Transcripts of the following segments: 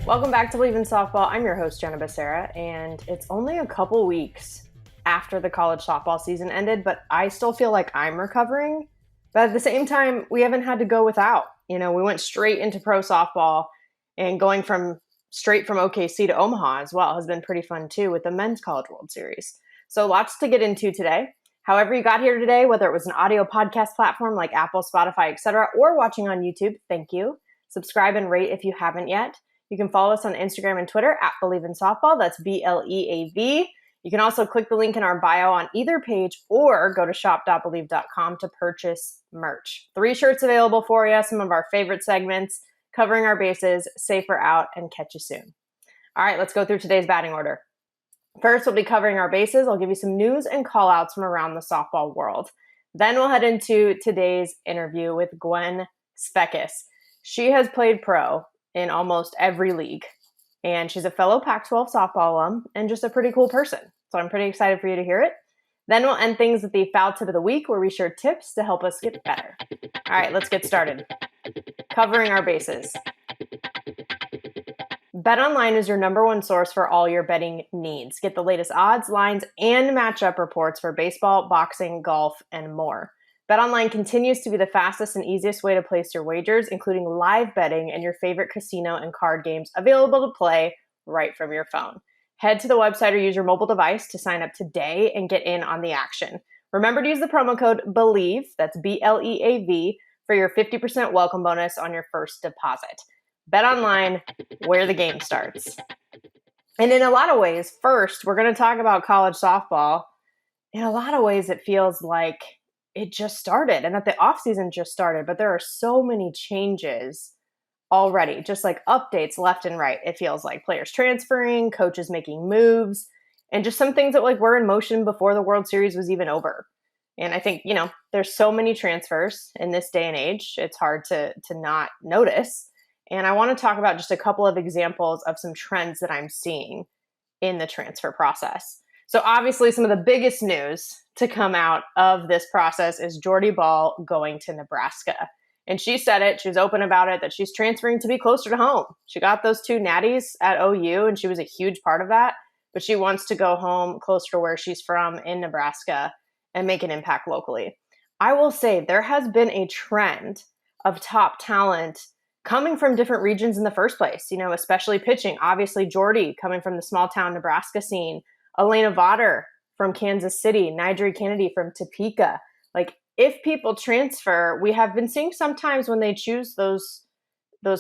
Welcome back to Bleav in Softball. I'm your host, Jenna, and it's only a couple weeks after the college softball season ended, but I still feel like I'm recovering. But at the same time, we haven't had to go without. We went straight into pro softball, and going straight from OKC to Omaha as well has been pretty fun too with the Men's College World Series. So lots to get into today. However you got here today, whether it was an audio podcast platform like Apple, Spotify, etc., or watching on YouTube, thank you. Subscribe and rate if you haven't yet. You can follow us on Instagram and Twitter at Bleav in Softball. That's BLEAV. You can also click the link in our bio on either page or go to shop.bleav.com to purchase merch. 3 shirts available for you, some of our favorite segments, covering our bases, safer out, and catch you soon. All right, let's go through today's batting order. First, we'll be covering our bases. I'll give you some news and call-outs from around the softball world. Then we'll head into today's interview with Gwen Svekis. She has played pro in almost every league, and she's a fellow Pac-12 softball alum and just a pretty cool person. So I'm pretty excited for you to hear it. Then we'll end things with the foul tip of the week, where we share tips to help us get better. All right, let's get started. Covering our bases. BetOnline is your number one source for all your betting needs. Get the latest odds, lines, and matchup reports for baseball, boxing, golf, and more. BetOnline continues to be the fastest and easiest way to place your wagers, including live betting and your favorite casino and card games available to play right from your phone. Head to the website or use your mobile device to sign up today and get in on the action. Remember to use the promo code BLEAV, that's BLEAV, for your 50% welcome bonus on your first deposit. BetOnline, where the game starts. And in a lot of ways, first, we're going to talk about college softball. In a lot of ways, it feels like it just started and that the offseason just started, but there are so many changes already, just like updates left and right. It feels like players transferring, coaches making moves, and just some things that were in motion before the World Series was even over. And I think, there's so many transfers in this day and age, it's hard to not notice. And I want to talk about just a couple of examples of some trends that I'm seeing in the transfer process. So obviously some of the biggest news to come out of this process is Jordy Bahl going to Nebraska. And she said it, she was open about it, that she's transferring to be closer to home. She got those 2 natties at OU, and she was a huge part of that. But she wants to go home closer to where she's from in Nebraska and make an impact locally. I will say there has been a trend of top talent coming from different regions in the first place, especially pitching. Obviously, Jordy coming from the small town Nebraska scene, Elena Vaughter from Kansas City, Nigel Kennedy from Topeka. If people transfer, we have been seeing sometimes when they choose those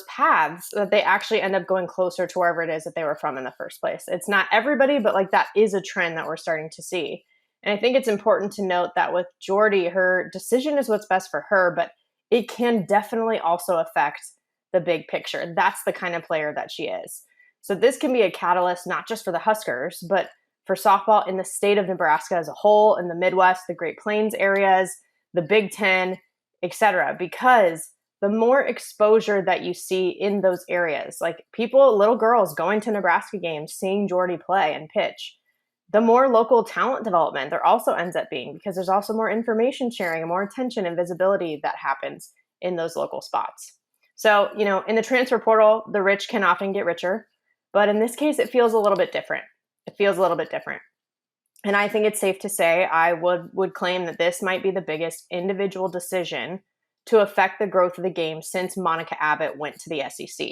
paths that they actually end up going closer to wherever it is that they were from in the first place. It's not everybody, but that is a trend that we're starting to see. And I think it's important to note that with Jordy, her decision is what's best for her, but it can definitely also affect the big picture. That's the kind of player that she is. So this can be a catalyst, not just for the Huskers, but for softball in the state of Nebraska as a whole, in the Midwest, the Great Plains areas, the Big Ten, etc. Because the more exposure that you see in those areas, little girls going to Nebraska games, seeing Jordy play and pitch, the more local talent development there also ends up being, because there's also more information sharing and more attention and visibility that happens in those local spots. So, in the transfer portal, the rich can often get richer, but in this case, it feels a little bit different. And I think it's safe to say I would claim that this might be the biggest individual decision to affect the growth of the game since Monica Abbott went to the SEC.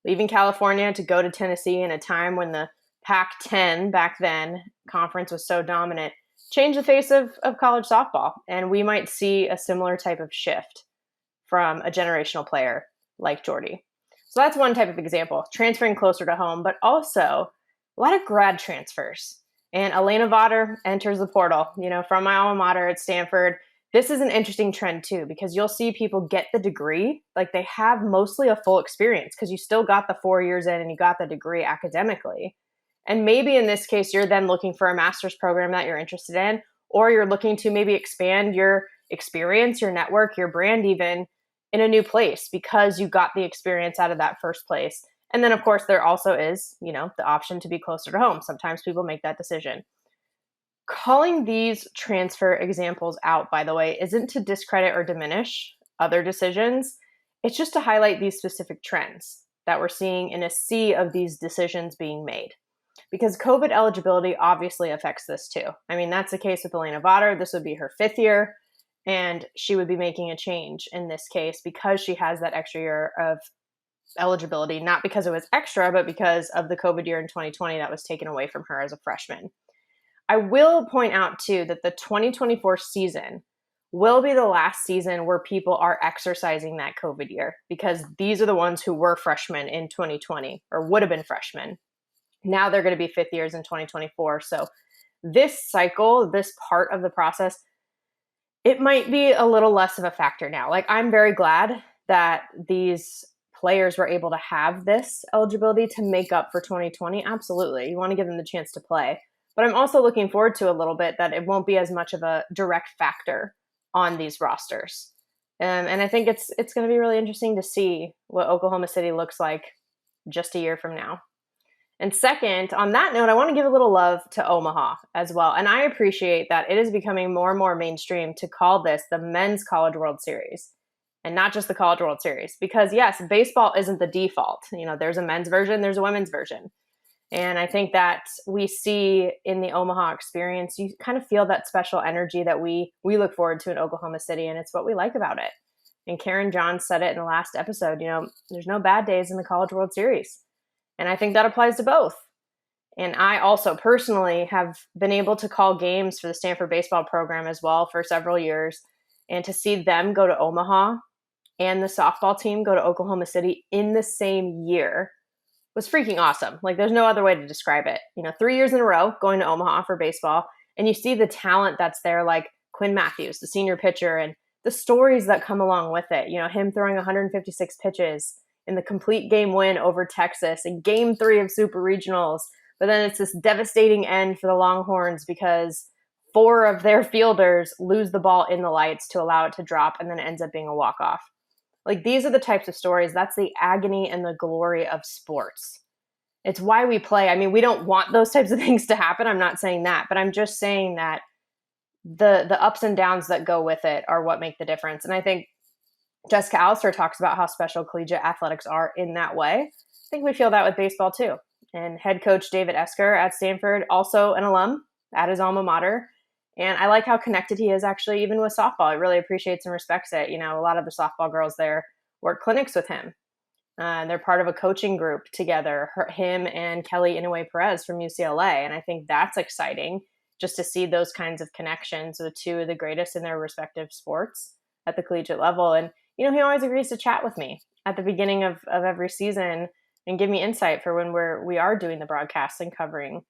Leaving California to go to Tennessee in a time when the Pac-10 back then conference was so dominant changed the face of college softball. And we might see a similar type of shift from a generational player like Jordy. So that's one type of example, transferring closer to home, but also a lot of grad transfers. And Elena Vaughter enters the portal, from my alma mater at Stanford. This is an interesting trend too, because you'll see people get the degree, they have mostly a full experience because you still got the 4 years in and you got the degree academically. And maybe in this case, you're then looking for a master's program that you're interested in, or you're looking to maybe expand your experience, your network, your brand even in a new place because you got the experience out of that first place. And then, of course, there also is, the option to be closer to home. Sometimes people make that decision. Calling these transfer examples out, by the way, isn't to discredit or diminish other decisions. It's just to highlight these specific trends. that we're seeing in a sea of these decisions being made. Because COVID eligibility obviously affects this too. I mean, that's the case with Elena Vottor. This would be her 5th year, and she would be making a change in this case because she has that extra year of eligibility, not because it was extra, but because of the COVID year in 2020 that was taken away from her as a freshman. I will point out too that the 2024 season will be the last season where people are exercising that COVID year, because these are the ones who were freshmen in 2020 or would have been freshmen. Now they're going to be 5th years in 2024. So this cycle, this part of the process, it might be a little less of a factor now. Like, I'm very glad that these players were able to have this eligibility to make up for 2020. Absolutely. You want to give them the chance to play. But I'm also looking forward to a little bit that it won't be as much of a direct factor on these rosters. And I think it's going to be really interesting to see what Oklahoma City looks like just a year from now. And second, on that note, I want to give a little love to Omaha as well. And I appreciate that it is becoming more and more mainstream to call this the Men's College World Series and not just the College World Series. Because yes, baseball isn't the default. You know, there's a men's version, there's a women's version. And I think that we see in the Omaha experience, you kind of feel that special energy that we look forward to in Oklahoma City. And it's what we like about it. And Karen Johns said it in the last episode, you know, there's no bad days in the College World Series. And I think that applies to both. And I also personally have been able to call games for the Stanford baseball program as well for several years. And to see them go to Omaha and the softball team go to Oklahoma City in the same year was freaking awesome. Like, there's no other way to describe it. You know, 3 years in a row going to Omaha for baseball, and you see the talent that's there, like Quinn Matthews, the senior pitcher, and the stories that come along with it. You know, him throwing 156 pitches in the complete game win over Texas in Game 3 of Super Regionals. But then it's this devastating end for the Longhorns because 4 of their fielders lose the ball in the lights to allow it to drop, and then it ends up being a walk-off. Like, these are the types of stories. That's the agony and the glory of sports. It's why we play. I mean, we don't want those types of things to happen. I'm not saying that, but I'm just saying that the ups and downs that go with it are what make the difference. And I think Jessica Allister talks about how special collegiate athletics are in that way. I think we feel that with baseball too. And head coach David Esker at Stanford, also an alum at his alma mater. And I like how connected he is actually even with softball. He really appreciates and respects it. You know, a lot of the softball girls there work clinics with him. They're part of a coaching group together, him and Kelly Inouye Perez from UCLA. And I think that's exciting just to see those kinds of connections with 2 of the greatest in their respective sports at the collegiate level. And, you know, he always agrees to chat with me at the beginning of every season and give me insight for when we are doing the broadcasts and covering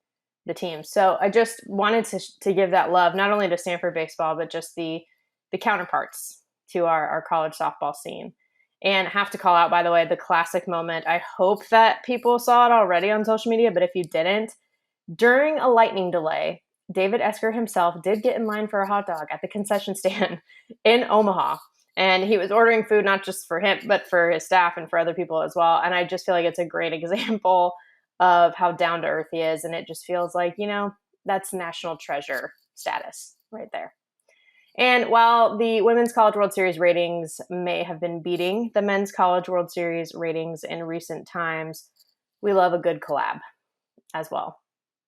the team. So I just wanted to give that love, not only to Stanford baseball, but just the counterparts to our college softball scene. And I have to call out, by the way, the classic moment. I hope that people saw it already on social media, but if you didn't, during a lightning delay, David Esker himself did get in line for a hot dog at the concession stand in Omaha. And he was ordering food, not just for him, but for his staff and for other people as well. And I just feel like it's a great example of how down to earth he is. And it just feels like, you know, that's national treasure status right there. And while the Women's College World Series ratings may have been beating the Men's College World Series ratings in recent times, we love a good collab as well.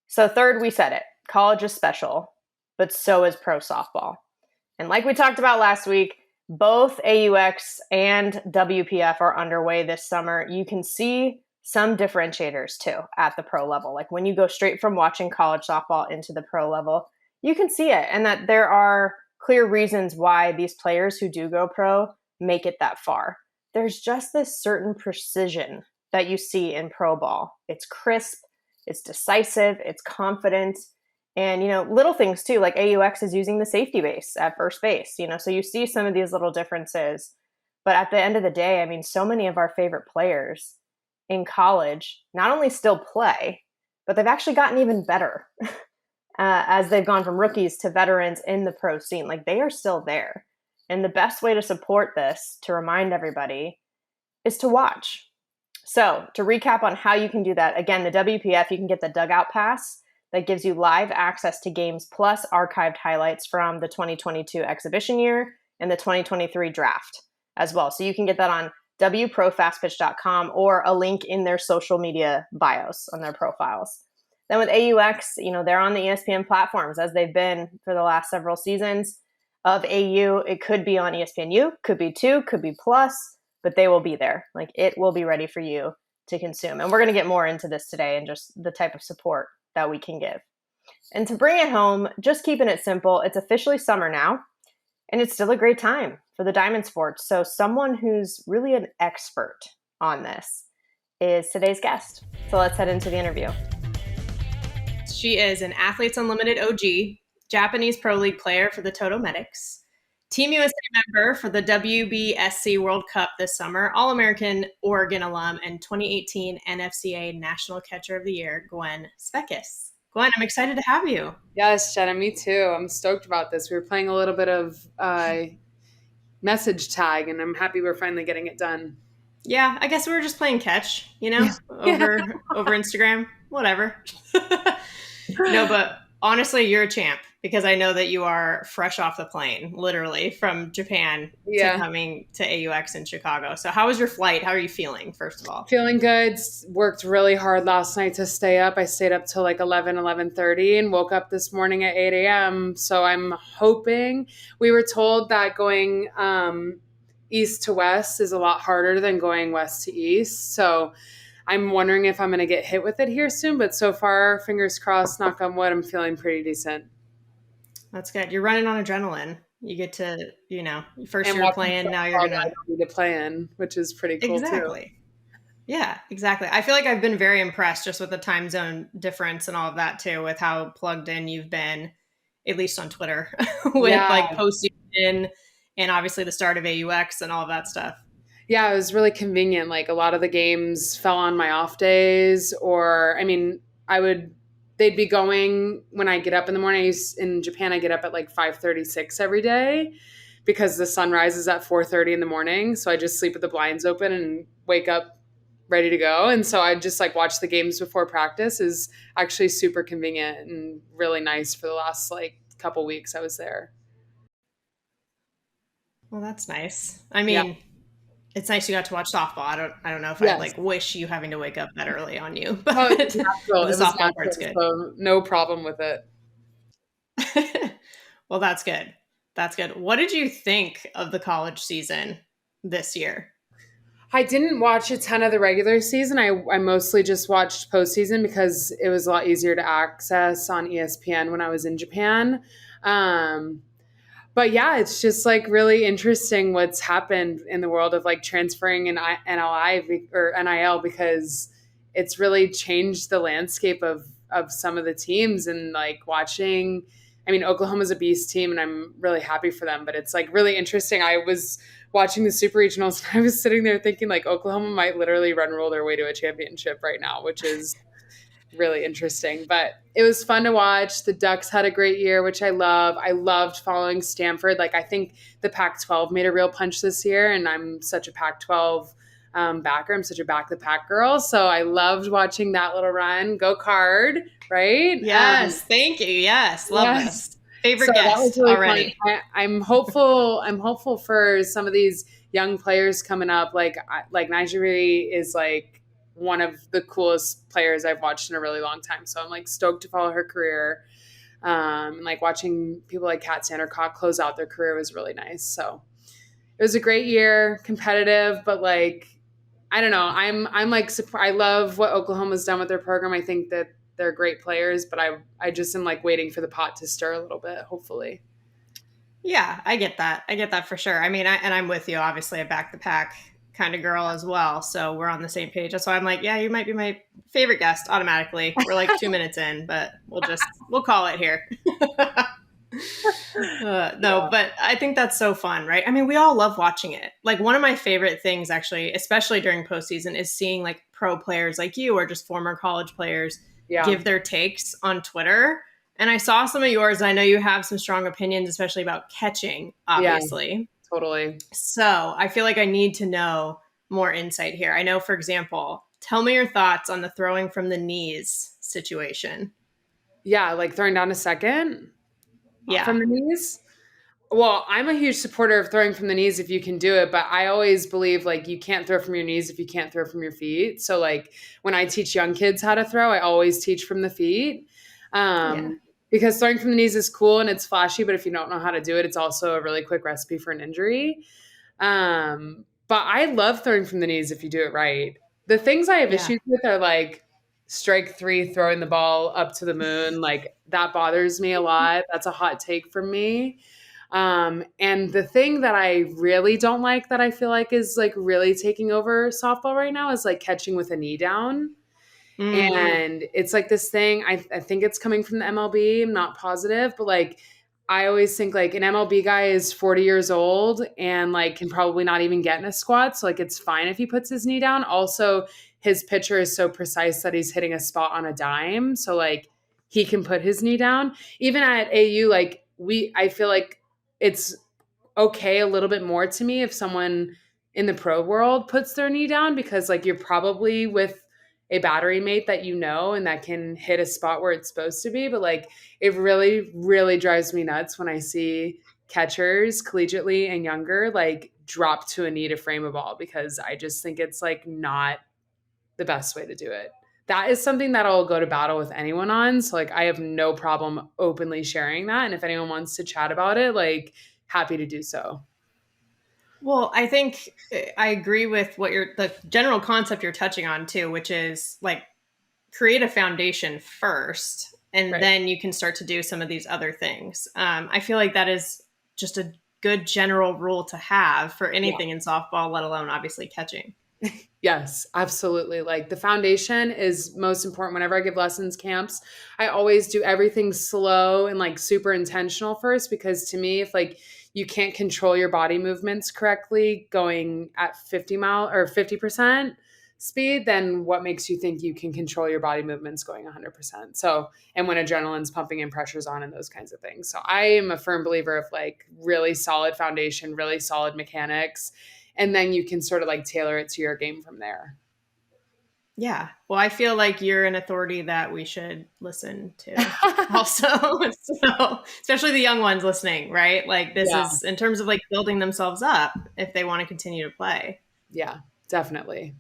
So third, we said it. College is special, but so is pro softball. And like we talked about last week, both AUX and WPF are underway this summer. You can see some differentiators too at the pro level. Like when you go straight from watching college softball into the pro level, you can see it, and that there are clear reasons why these players who do go pro make it that far. There's just this certain precision that you see in pro ball. It's crisp, it's decisive, it's confident, and, you know, little things too, like AUX is using the safety base at first base, you know, so you see some of these little differences. But at the end of the day, I mean, so many of our favorite players in college not only still play, but they've actually gotten even better as they've gone from rookies to veterans in the pro scene. Like, they are still there. And the best way to support this, to remind everybody, is to watch. So to recap on how you can do that, again, the WPF, you can get the Dugout Pass that gives you live access to games plus archived highlights from the 2022 exhibition year and the 2023 draft as well. So you can get that on wprofastpitch.com, or a link in their social media bios on their profiles. Then with AUX, they're on the ESPN platforms as they've been for the last several seasons of AU. It could be on ESPNU, could be 2, could be Plus, but they will be there. Like, it will be ready for you to consume. And we're going to get more into this today and just the type of support that we can give. And to bring it home, just keeping it simple, it's officially summer now, and it's still a great time for the diamond sports. So someone who's really an expert on this is today's guest. So let's head into the interview. She is an Athletes Unlimited OG, Japanese Pro League player for the Toda Medics, Team USA member for the WBSC World Cup this summer, All-American Oregon alum, and 2018 NFCA National Catcher of the Year, Gwen Svekis. Gwen, I'm excited to have you. Yes, Jenna, me too. I'm stoked about this. We were playing a little bit of message tag, and I'm happy we're finally getting it done. Yeah, I guess we were just playing catch, over Instagram, whatever. No, but honestly, you're a champ because I know that you are fresh off the plane, literally from Japan to coming to AUX in Chicago. So how was your flight? How are you feeling, first of all? Feeling good. Worked really hard last night to stay up. I stayed up till like 11:30 and woke up this morning at 8 a.m. So I'm hoping. We were told that going east to west is a lot harder than going west to east. So I'm wondering if I'm going to get hit with it here soon, but so far, fingers crossed, knock on wood, I'm feeling pretty decent. That's good. You're running on adrenaline. You get to, first you're playing, now you're going to play in, which is pretty cool too. Yeah, exactly. I feel like I've been very impressed just with the time zone difference and all of that too, with how plugged in you've been, at least on Twitter, with like postseason and obviously the start of AUX and all of that stuff. Yeah, it was really convenient. Like a lot of the games fell on my off days, or they'd be going when I get up in the morning. In Japan, I get up at like 5:36 every day because the sun rises at 4:30 in the morning. So I just sleep with the blinds open and wake up ready to go. And so I just like watch the games before practice is actually super convenient and really nice for the last like couple weeks I was there. Well, that's nice. I mean, it's nice you got to watch softball. I don't know if I wish you having to wake up that early on you, but the softball part's good. So no problem with it. Well, that's good. That's good. What did you think of the college season this year? I didn't watch a ton of the regular season. I mostly just watched postseason because it was a lot easier to access on ESPN when I was in Japan. But yeah, it's just like really interesting what's happened in the world of like transferring in NIL because it's really changed the landscape of some of the teams and like watching. I mean, Oklahoma's a beast team and I'm really happy for them, but it's like really interesting. I was watching the super regionals and I was sitting there thinking like Oklahoma might literally roll their way to a championship right now, which is really interesting, but it was fun to watch. The Ducks had a great year, which I love. I loved following Stanford. Like I think the Pac-12 made a real punch this year, and I'm such a Pac-12 backer. I'm such a back the pack girl, so I loved watching that little run. Go Card, right? Yes, thank you. Yes, love this. Favorite guest that was really already. I'm hopeful. I'm hopeful for some of these young players coming up. Like Nigeria is like one of the coolest players I've watched in a really long time. So I'm like stoked to follow her career. And like watching people like Kat Sandercock close out their career was really nice. So it was a great year, competitive, but like, I don't know. I'm like, I love what Oklahoma's done with their program. I think that they're great players, but I just am like waiting for the pot to stir a little bit, hopefully. Yeah, I get that. I get that for sure. I mean, I'm with you, obviously a back the pack kind of girl as well. So we're on the same page. So I'm like, yeah, you might be my favorite guest automatically. We're like 2 minutes in, but we'll call it here. No, but I think that's so fun, right? I mean, we all love watching it. Like one of my favorite things actually, especially during postseason, is seeing like pro players like you or just former college players give their takes on Twitter. And I saw some of yours. I know you have some strong opinions, especially about catching, obviously. Yeah. Totally. So I feel like I need to know more insight here. I know, for example, tell me your thoughts on the throwing from the knees situation. Yeah, like throwing down a second from the knees. Well, I'm a huge supporter of throwing from the knees if you can do it, but I always believe like you can't throw from your knees if you can't throw from your feet. So like when I teach young kids how to throw, I always teach from the feet. Yeah. Because throwing from the knees is cool and it's flashy, but if you don't know how to do it, it's also a really quick recipe for an injury. But I love throwing from the knees if you do it right. The things I have Yeah. issues with are like strike three, throwing the ball up to the moon. Like that bothers me a lot. That's a hot take from me. And the thing that I really don't like that I feel like is like really taking over softball right now is like catching with a knee down. Mm. And it's like this thing, I think it's coming from the MLB. I'm not positive, but like I always think like an MLB guy is 40 years old and like can probably not even get in a squat. So like it's fine if he puts his knee down. Also, his pitcher is so precise that he's hitting a spot on a dime. So like he can put his knee down. Even at AU, like I feel like it's okay a little bit more to me if someone in the pro world puts their knee down because like you're probably with a battery mate that you know and that can hit a spot where it's supposed to be. But like it really, really drives me nuts when I see catchers collegiately and younger like drop to a knee to frame a ball because I just think it's like not the best way to do it. That is something that I'll go to battle with anyone on. So like I have no problem openly sharing that. And if anyone wants to chat about it, like happy to do so. Well, I think I agree with the general concept you're touching on too, which is like create a foundation first, and Right. then you can start to do some of these other things. I feel like that is just a good general rule to have for Yeah. anything in softball, let alone obviously catching. Yes, absolutely. Like the foundation is most important. Whenever I give lessons camps, I always do everything slow and like super intentional first because to me, if like you can't control your body movements correctly going at 50 mile or 50% speed, then what makes you think you can control your body movements going 100%? So, and when adrenaline's pumping and pressure's on and those kinds of things. So I am a firm believer of like really solid foundation, really solid mechanics, and then you can sort of like tailor it to your game from there. Yeah. Well, I feel like you're an authority that we should listen to also. So, especially the young ones listening, right? Like this Yeah. is in terms of like building themselves up if they want to continue to play. Yeah, definitely.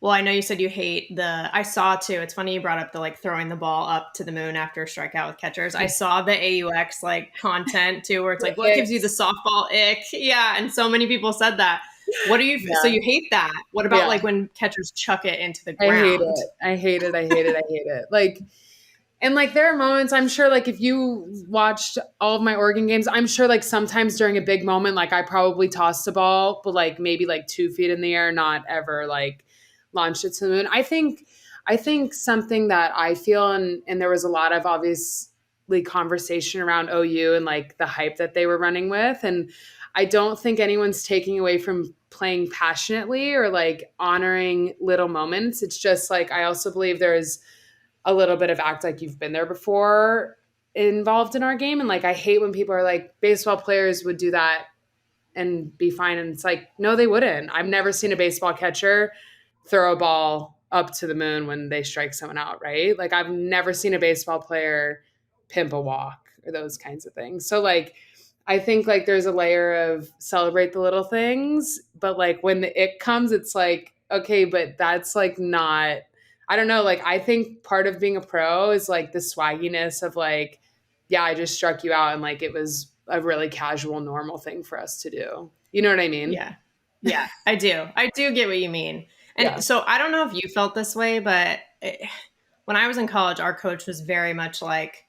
Well, I know you said you hate I saw too. It's funny you brought up the like throwing the ball up to the moon after a strikeout with catchers. I saw the AUX like content too, where it's like, what gives you the softball ick? Yeah. And so many people said that. So Yeah. you hate that. What about Yeah. like when catchers chuck it into the I hate ground? it. I hate it. I hate it. I hate it. Like, and like there are moments I'm sure like if you watched all of my Oregon games, I'm sure like sometimes during a big moment, like I probably tossed the ball, but like maybe like 2 feet in the air, not ever like launched it to the moon. I think something that I feel and there was a lot of obviously conversation around OU and like the hype that they were running with. And I don't think anyone's taking away from playing passionately or like honoring little moments. It's just like I also Bleav there's a little bit of act like you've been there before involved in our game. And like I hate when people are like, baseball players would do that and be fine. And it's like, no, they wouldn't. I've never seen a baseball catcher throw a ball up to the moon when they strike someone out, right? Like I've never seen a baseball player pimp a walk or those kinds of things. So like I think like there's a layer of celebrate the little things, but like when the ick comes, it's like, okay, but that's like not, I don't know. Like I think part of being a pro is like the swagginess of like, yeah, I just struck you out and like it was a really casual, normal thing for us to do. You know what I mean? Yeah. Yeah, I do. I do get what you mean. Yeah. And so I don't know if you felt this way, but when I was in college, our coach was very much like,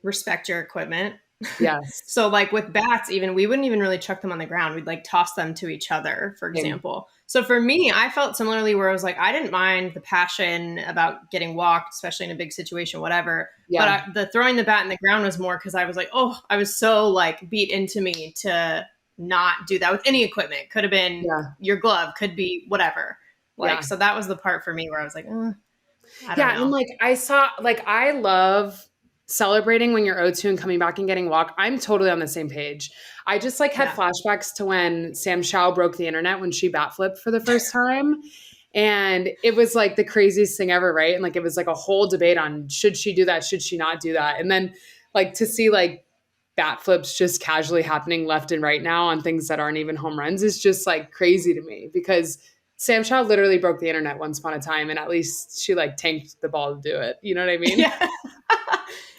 respect your equipment. Yes. So like with bats, even we wouldn't even really chuck them on the ground. We'd like toss them to each other, for Same. example. So for me, I felt similarly where I was like, I didn't mind the passion about getting walked, especially in a big situation, whatever. Yeah. But the throwing the bat in the ground was more because I was like, oh, I was so like beat into me to not do that with any equipment. Could have been Yeah. your glove, could be whatever. Like, Yeah. so that was the part for me where I was like, I don't Yeah. know. And like I love celebrating when you're O2 and coming back and getting walk. I'm totally on the same page. I just like had Yeah. flashbacks to when Sam Shao broke the internet when she bat flipped for the first time. And it was like the craziest thing ever, right? And like it was like a whole debate on should she do that, should she not do that? And then like to see like bat flips just casually happening left and right now on things that aren't even home runs is just like crazy to me, because Sam Shaw literally broke the internet once upon a time, and at least she like tanked the ball to do it. You know what I mean? Yeah.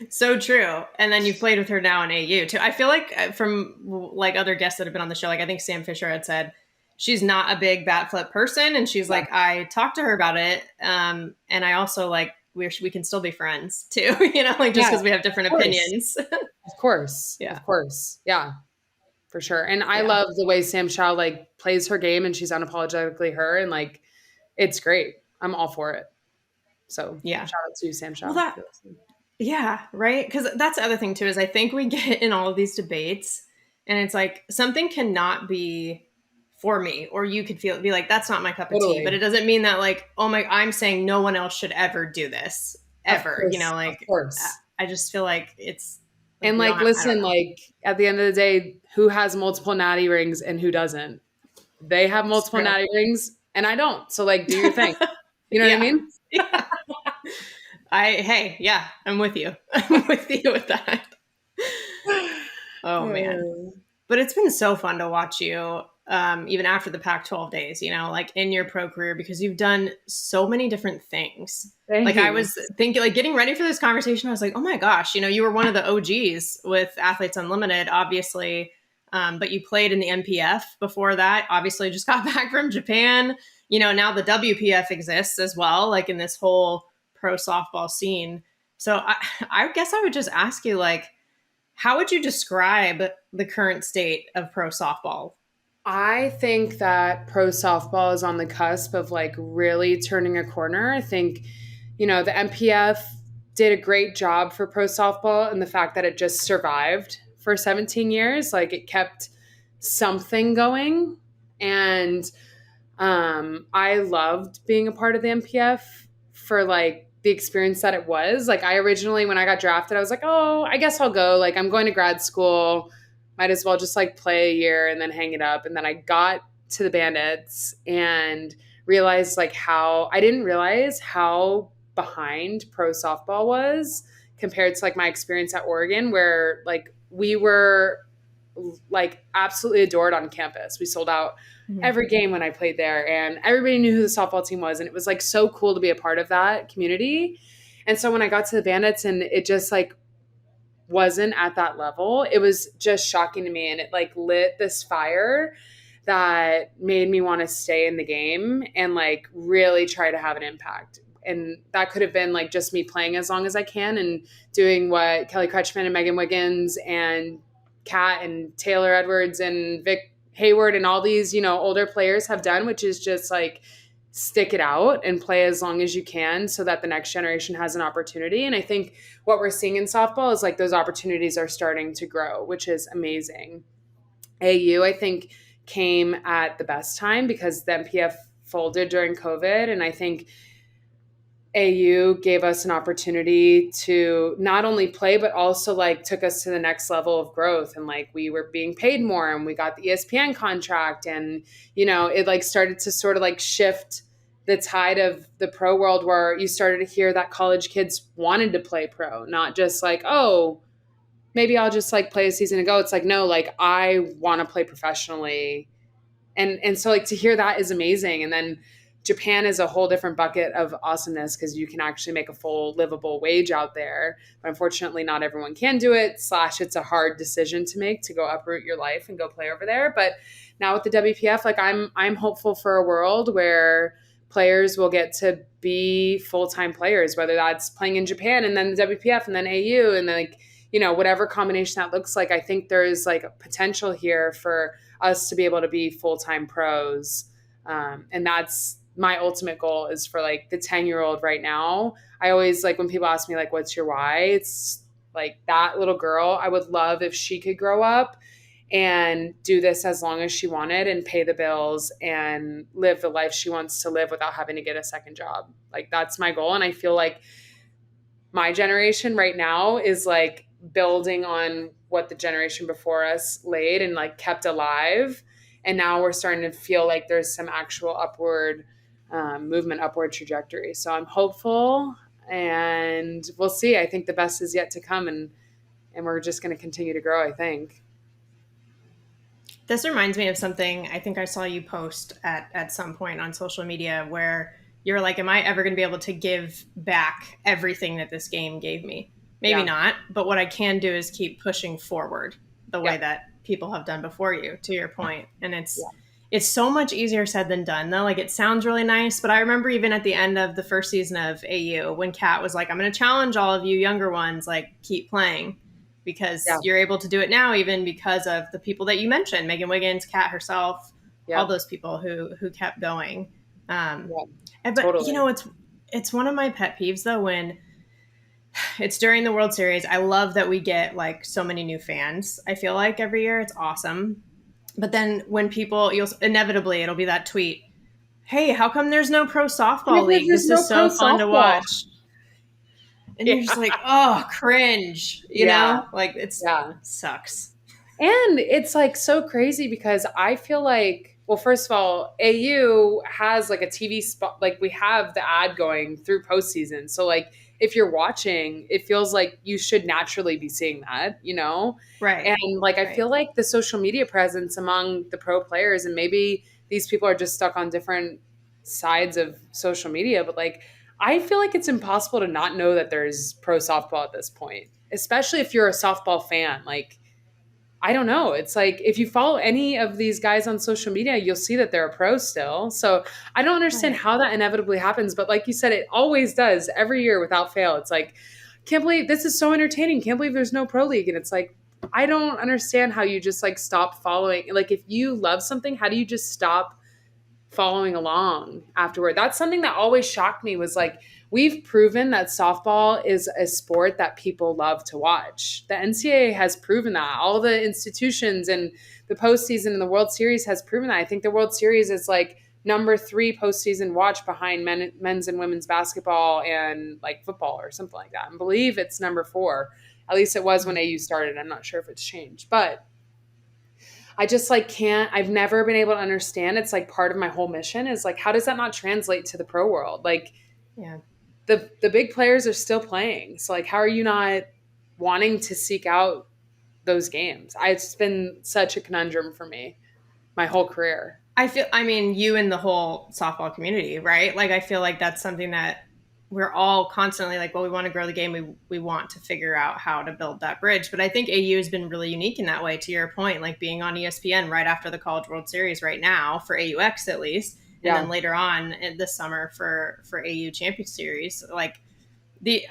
So true. And then you've played with her now in AU too. I feel like from like other guests that have been on the show, like I think Sam Fisher had said she's not a big bat flip person. And she's like, I talked to her about it. And I also like, we can still be friends too, you know, like just because we have different opinions. Of course. Yeah. Of course. Yeah. For sure. And I love the way Sam Shaw like plays her game, and she's unapologetically her, and like it's great. I'm all for it. So shout out to you, Sam Shaw. Well, yeah, right. Because that's the other thing too, is I think we get in all of these debates and it's like something cannot be for me, or you could be like, that's not my cup of tea. But it doesn't mean that like, oh my, I'm saying no one else should ever do this ever. Course, you know, like of course. I just feel like it's like, and like listen, like at the end of the day, who has multiple natty rings and who doesn't? They have multiple natty rings and I don't. So like do your thing. You know what I mean? Yeah. I'm with you. I'm with you with that. Oh man. But it's been so fun to watch you, even after the Pac-12 days, you know, like in your pro career, because you've done so many different things. Like I was thinking, like getting ready for this conversation, I was like, oh my gosh, you know, you were one of the OGs with Athletes Unlimited, obviously. But you played in the MPF before that, obviously just got back from Japan, you know, now the WPF exists as well, like in this whole pro softball scene. So I guess I would just ask you, like, how would you describe the current state of pro softball? I think that pro softball is on the cusp of like really turning a corner. I think, you know, the MPF did a great job for pro softball, and the fact that it just survived for 17 years, like it kept something going. And I loved being a part of the MPF for like the experience that it was. Like I originally, when I got drafted, I was like, oh, I guess I'll go. Like I'm going to grad school. Might as well just like play a year and then hang it up. And then I got to the Bandits and realized like I didn't realize how behind pro softball was compared to like my experience at Oregon, where like we were like absolutely adored on campus. We sold out every game when I played there, and everybody knew who the softball team was. And it was like so cool to be a part of that community. And so when I got to the Bandits and it just like wasn't at that level, it was just shocking to me. And it like lit this fire that made me want to stay in the game and like really try to have an impact. And that could have been like just me playing as long as I can and doing what Kelly Kretschmann and Megan Wiggins and Kat and Taylor Edwards and Vic Hayward and all these, you know, older players have done, which is just like stick it out and play as long as you can so that the next generation has an opportunity. And I think what we're seeing in softball is like those opportunities are starting to grow, which is amazing. AU, I think, came at the best time because the MPF folded during COVID. And I think AU gave us an opportunity to not only play, but also like took us to the next level of growth. And like we were being paid more and we got the ESPN contract, and, you know, it like started to sort of like shift the tide of the pro world, where you started to hear that college kids wanted to play pro, not just like, oh, maybe I'll just like play a season and go. It's like, no, like I want to play professionally. And so like to hear that is amazing. And then Japan is a whole different bucket of awesomeness because you can actually make a full livable wage out there. But unfortunately, not everyone can do it, / it's a hard decision to make to go uproot your life and go play over there. But now with the WPF, like I'm hopeful for a world where players will get to be full-time players, whether that's playing in Japan and then the WPF and then AU and then like, you know, whatever combination that looks like. I think there's like a potential here for us to be able to be full-time pros. And that's my ultimate goal, is for like the 10-year-old right now. I always like when people ask me like, what's your why? It's like that little girl. I would love if she could grow up and do this as long as she wanted and pay the bills and live the life she wants to live without having to get a second job. Like that's my goal. And I feel like my generation right now is like building on what the generation before us laid and like kept alive. And now we're starting to feel like there's some actual upward movement, upward trajectory. So I'm hopeful, and we'll see. I think the best is yet to come, and and we're just going to continue to grow, I think. This reminds me of something I think I saw you post at some point on social media where you're like, am I ever going to be able to give back everything that this game gave me? Maybe not, but what I can do is keep pushing forward the way that people have done before you, to your point. And it's so much easier said than done, though. Like, it sounds really nice, but I remember even at the end of the first season of AU when Kat was like, I'm going to challenge all of you younger ones, like, keep playing, because you're able to do it now, even because of the people that you mentioned, Megan Wiggins, Kat herself, all those people who kept going. But totally. you know, it's one of my pet peeves, though, when it's during the World Series. I love that we get like so many new fans. I feel like every year it's awesome. But then when people, it'll be that tweet, hey, how come there's no pro softball league? This is so fun to watch. And you're just like, oh, cringe, you know? Like, sucks. And it's like so crazy because I feel like, well, first of all, AU has like a TV spot, like we have the ad going through postseason. So like if you're watching, it feels like you should naturally be seeing that, you know? Right. And like I feel like the social media presence among the pro players, and maybe these people are just stuck on different sides of social media, but like I feel like it's impossible to not know that there's pro softball at this point, especially if you're a softball fan. Like, I don't know. It's like if you follow any of these guys on social media, you'll see that they're a pro still. So I don't understand how that inevitably happens. But like you said, it always does every year without fail. It's like, can't believe this is so entertaining. Can't believe there's no pro league. And it's like, I don't understand how you just like stop following. Like if you love something, how do you just stop following along afterward? That's something that always shocked me, was like, we've proven that softball is a sport that people love to watch. The NCAA has proven that. All the institutions and the postseason and the World Series has proven that. I think the World Series is like number 3 postseason watch behind men's and women's basketball and like football or something like that. And Bleav it's number 4. At least it was when AU started. I'm not sure if it's changed, but I just like can't, I've never been able to understand. It's like part of my whole mission is like, how does that not translate to the pro world? Like, the big players are still playing. So like, how are you not wanting to seek out those games? It's been such a conundrum for me my whole career. I mean, you and the whole softball community, right? Like, I feel like that's something that we're all constantly like, well, we want to grow the game. We want to figure out how to build that bridge. But I think AU has been really unique in that way, to your point, like being on ESPN right after the College World Series right now for AUX at least. And then later on this summer for AU Champion Series. Like the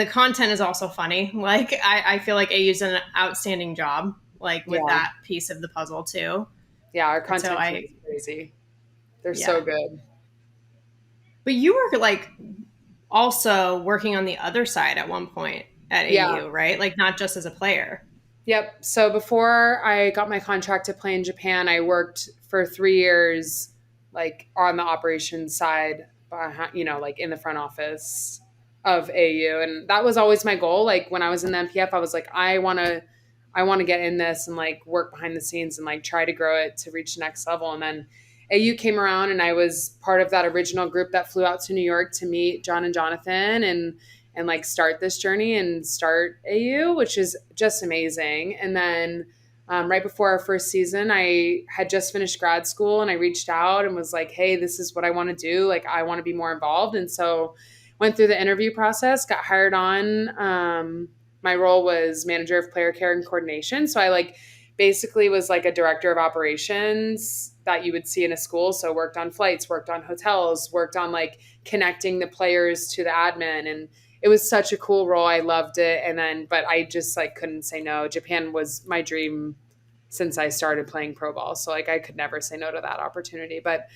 content is also funny. Like I feel like AU's done an outstanding job, like with that piece of the puzzle too. Yeah, our content is crazy. They're so good. But you were like also working on the other side at one point at AU, right? Like not just as a player. Yep. So before I got my contract to play in Japan, I worked for 3 years, like on the operations side, you know, like in the front office of AU. And that was always my goal. Like when I was in the MPF, I was like, I want to get in this and like work behind the scenes and like try to grow it to reach the next level. And then AU came around and I was part of that original group that flew out to New York to meet John and Jonathan and like start this journey and start AU, which is just amazing. And then right before our first season, I had just finished grad school and I reached out and was like, hey, this is what I want to do. Like, I want to be more involved. And so went through the interview process, got hired on. My role was manager of player care and coordination. So I like basically was like a director of operations that you would see in a school. So worked on flights, worked on hotels, worked on like connecting the players to the admin. And it was such a cool role. I loved it. And then, but I just like couldn't say no. Japan was my dream since I started playing pro ball. So like I could never say no to that opportunity. But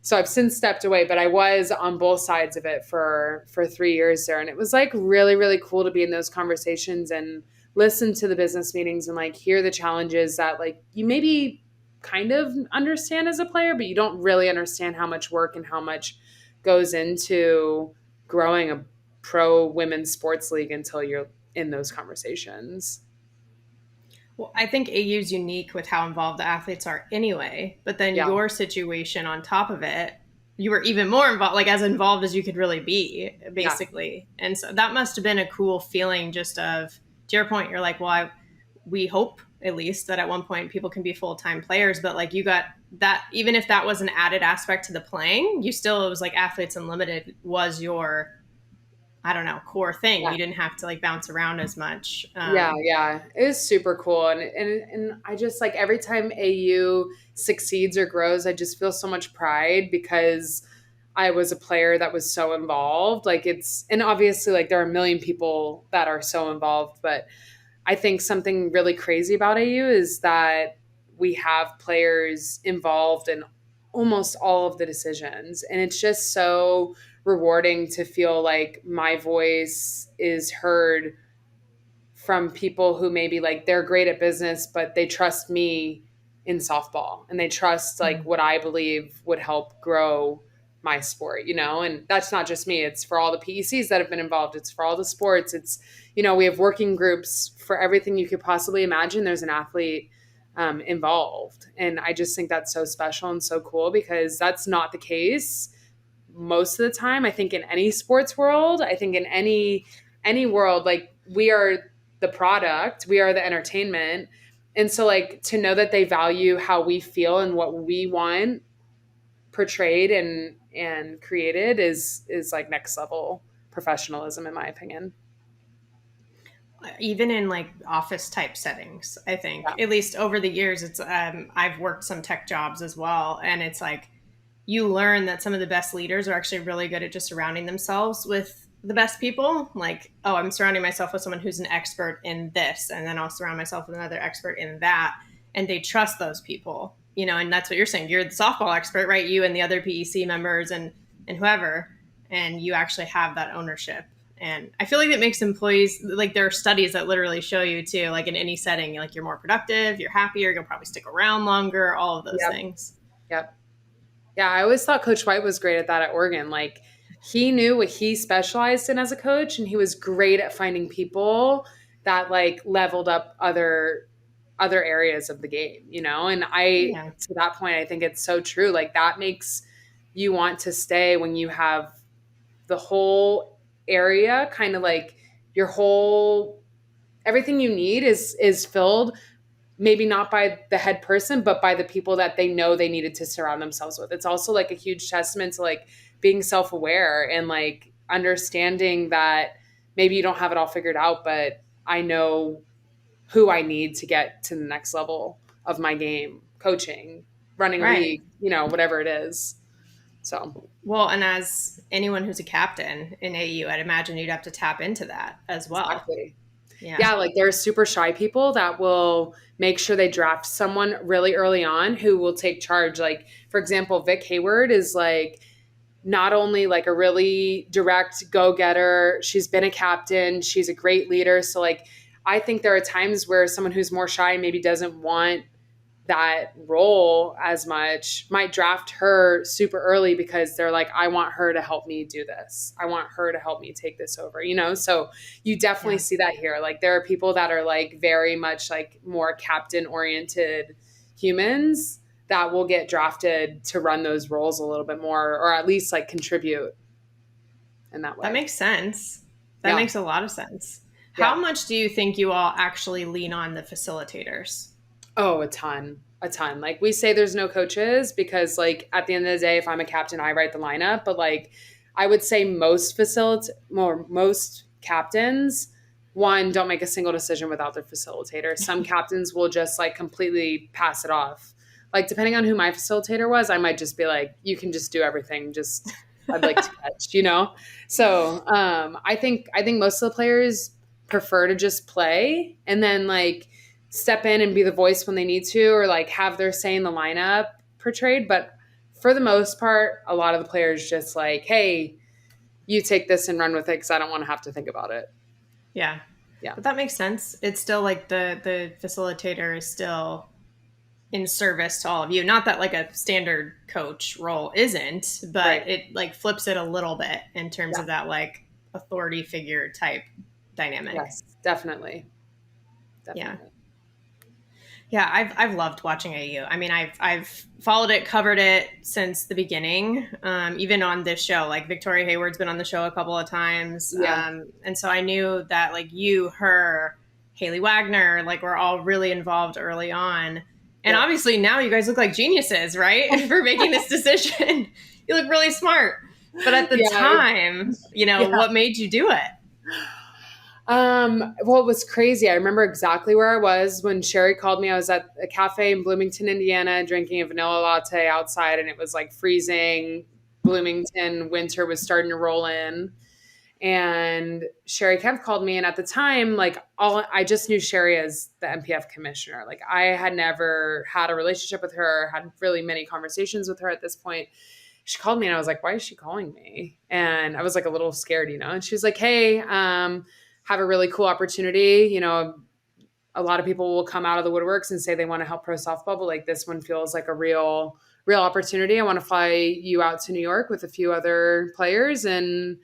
so I've since stepped away, but I was on both sides of it for 3 years there. And it was like really, really cool to be in those conversations and listen to the business meetings and like hear the challenges that like you maybe kind of understand as a player, but you don't really understand how much work and how much goes into growing a pro women's sports league until you're in those conversations. Well, I think AU is unique with how involved the athletes are anyway, but then your situation on top of it, you were even more involved, like as involved as you could really be, basically. And so that must have been a cool feeling just of, to your point, you're like, well, we hope at least that at one point people can be full-time players, but like you got that, even if that was an added aspect to the playing, you still, it was like Athletes Unlimited was your, I don't know, core thing. Yeah. You didn't have to like bounce around as much. Yeah. It was super cool. And I just like every time AU succeeds or grows, I just feel so much pride because I was a player that was so involved. Like and obviously like there are a million people that are so involved, but I think something really crazy about AU is that we have players involved in almost all of the decisions. And it's just so rewarding to feel like my voice is heard from people who maybe like they're great at business, but they trust me in softball and they trust like what I believe would help grow my sport, and that's not just me. It's for all the PECs that have been involved. It's for all the sports. It's, we have working groups for everything you could possibly imagine. There's an athlete involved. And I just think that's so special and so cool because that's not the case most of the time. I think in any sports world, I think in any world, like we are the product, we are the entertainment. And so like to know that they value how we feel and what we want portrayed and created is like next level professionalism in my opinion. Even in like office type settings, I think at least over the years, it's I've worked some tech jobs as well, and it's like you learn that some of the best leaders are actually really good at just surrounding themselves with the best people. Like, oh, I'm surrounding myself with someone who's an expert in this, and then I'll surround myself with another expert in that, and they trust those people, and that's what you're saying. You're the softball expert, right? You and the other PEC members and whoever, and you actually have that ownership. And I feel like it makes employees, like there are studies that literally show you too, like in any setting, like you're more productive, you're happier, you'll probably stick around longer, all of those things. Yep. Yeah. I always thought Coach White was great at that at Oregon. Like he knew what he specialized in as a coach, and he was great at finding people that like leveled up other areas of the game, and to that point, I think it's so true. Like that makes you want to stay when you have the whole area kind of like your whole everything you need is filled, maybe not by the head person but by the people that they know they needed to surround themselves with. It's also like a huge testament to like being self-aware and like understanding that maybe you don't have it all figured out, but I know who I need to get to the next level of my game, coaching, running a league, whatever it is. So, well, and as anyone who's a captain in AU, I'd imagine you'd have to tap into that as well. Exactly. Yeah, like there are super shy people that will make sure they draft someone really early on who will take charge. Like, for example, Vic Hayward is like not only like a really direct go-getter, she's been a captain, she's a great leader. So like, I think there are times where someone who's more shy and maybe doesn't want that role as much might draft her super early because they're like, I want her to help me do this. I want her to help me take this over, So you definitely see that here. Like there are people that are like very much like more captain oriented humans that will get drafted to run those roles a little bit more, or at least like contribute in that way. That makes sense. That makes a lot of sense. How much do you think you all actually lean on the facilitators? Oh, a ton. Like we say there's no coaches because like at the end of the day, if I'm a captain, I write the lineup. But like I would say most captains, one, don't make a single decision without their facilitator. Some captains will just like completely pass it off. Like depending on who my facilitator was, I might just be like, you can just do everything. Just I'd like to catch, So I think most of the players prefer to just play and then like step in and be the voice when they need to, or like have their say in the lineup portrayed. But for the most part, a lot of the players just like, hey, you take this and run with it because I don't want to have to think about it. Yeah. But that makes sense. It's still like the facilitator is still in service to all of you. Not that like a standard coach role isn't, but it like flips it a little bit in terms of that like authority figure type dynamic. Yes, definitely. Yeah, I've loved watching AU. I mean, I've followed it, covered it since the beginning. Even on this show, like Victoria Hayward's been on the show a couple of times, and so I knew that like you, her, Haley Wagner, like we're all really involved early on. And Yep. obviously now you guys look like geniuses, right? For making this decision. You look really smart. But at the Yeah. time, Yeah. what made you do it? Well, it was crazy. I remember exactly where I was when Sherry called me. I was at a cafe in Bloomington, Indiana, drinking a vanilla latte outside, and it was like freezing. Bloomington winter was starting to roll in. And Sherry Kemp called me, and at the time, like I just knew Sherry as the MPF commissioner. Like I had never had a relationship with her, had really many conversations with her at this point. She called me, and I was like, "Why is she calling me?" And I was like a little scared, And she was like, "Hey, have a really cool opportunity. A lot of people will come out of the woodworks and say they want to help pro softball, but like this one feels like a real opportunity. I want to fly you out to New York with a few other players and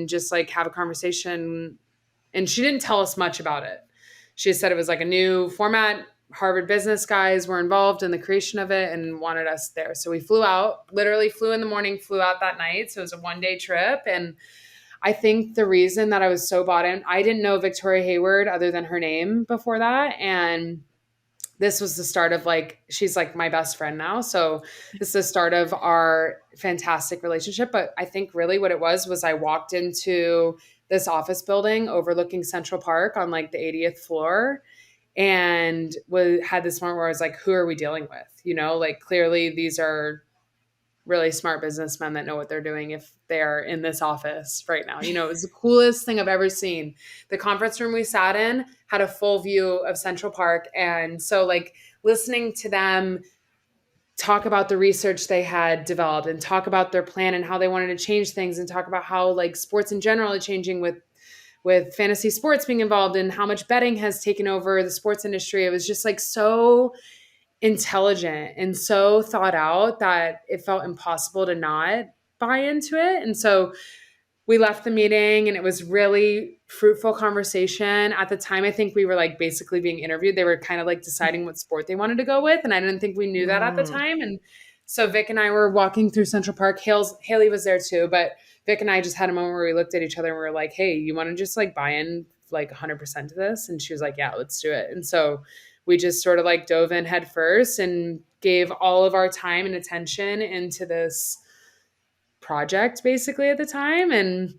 just like have a conversation." And she didn't tell us much about it. She said it was like a new format. Harvard business guys were involved in the creation of it and wanted us there. So we flew out, literally flew in the morning, flew out that night. So it was a 1-day trip. And I think the reason that I was so bought in, I didn't know Victoria Hayward other than her name before that. And this was the start of like, she's like my best friend now. So this is the start of our fantastic relationship. But I think really what it was I walked into this office building overlooking Central Park on like the 80th floor and had this moment where I was like, who are we dealing with? Like clearly these are really smart businessmen that know what they're doing if they're in this office right now. It was the coolest thing I've ever seen. The conference room we sat in had a full view of Central Park. And so like listening to them talk about the research they had developed and talk about their plan and how they wanted to change things and talk about how like sports in general are changing with fantasy sports being involved and how much betting has taken over the sports industry. It was just like so intelligent and so thought out that it felt impossible to not buy into it. And so we left the meeting and it was really fruitful conversation. At the time, I think we were like basically being interviewed. They were kind of like deciding what sport they wanted to go with. And I didn't think we knew that at the time. And so Vic and I were walking through Central Park. Haley was there too, but Vic and I just had a moment where we looked at each other and we were like, hey, you want to just like buy in like 100% to this? And she was like, yeah, let's do it. And so we just sort of like dove in head first and gave all of our time and attention into this project basically at the time. And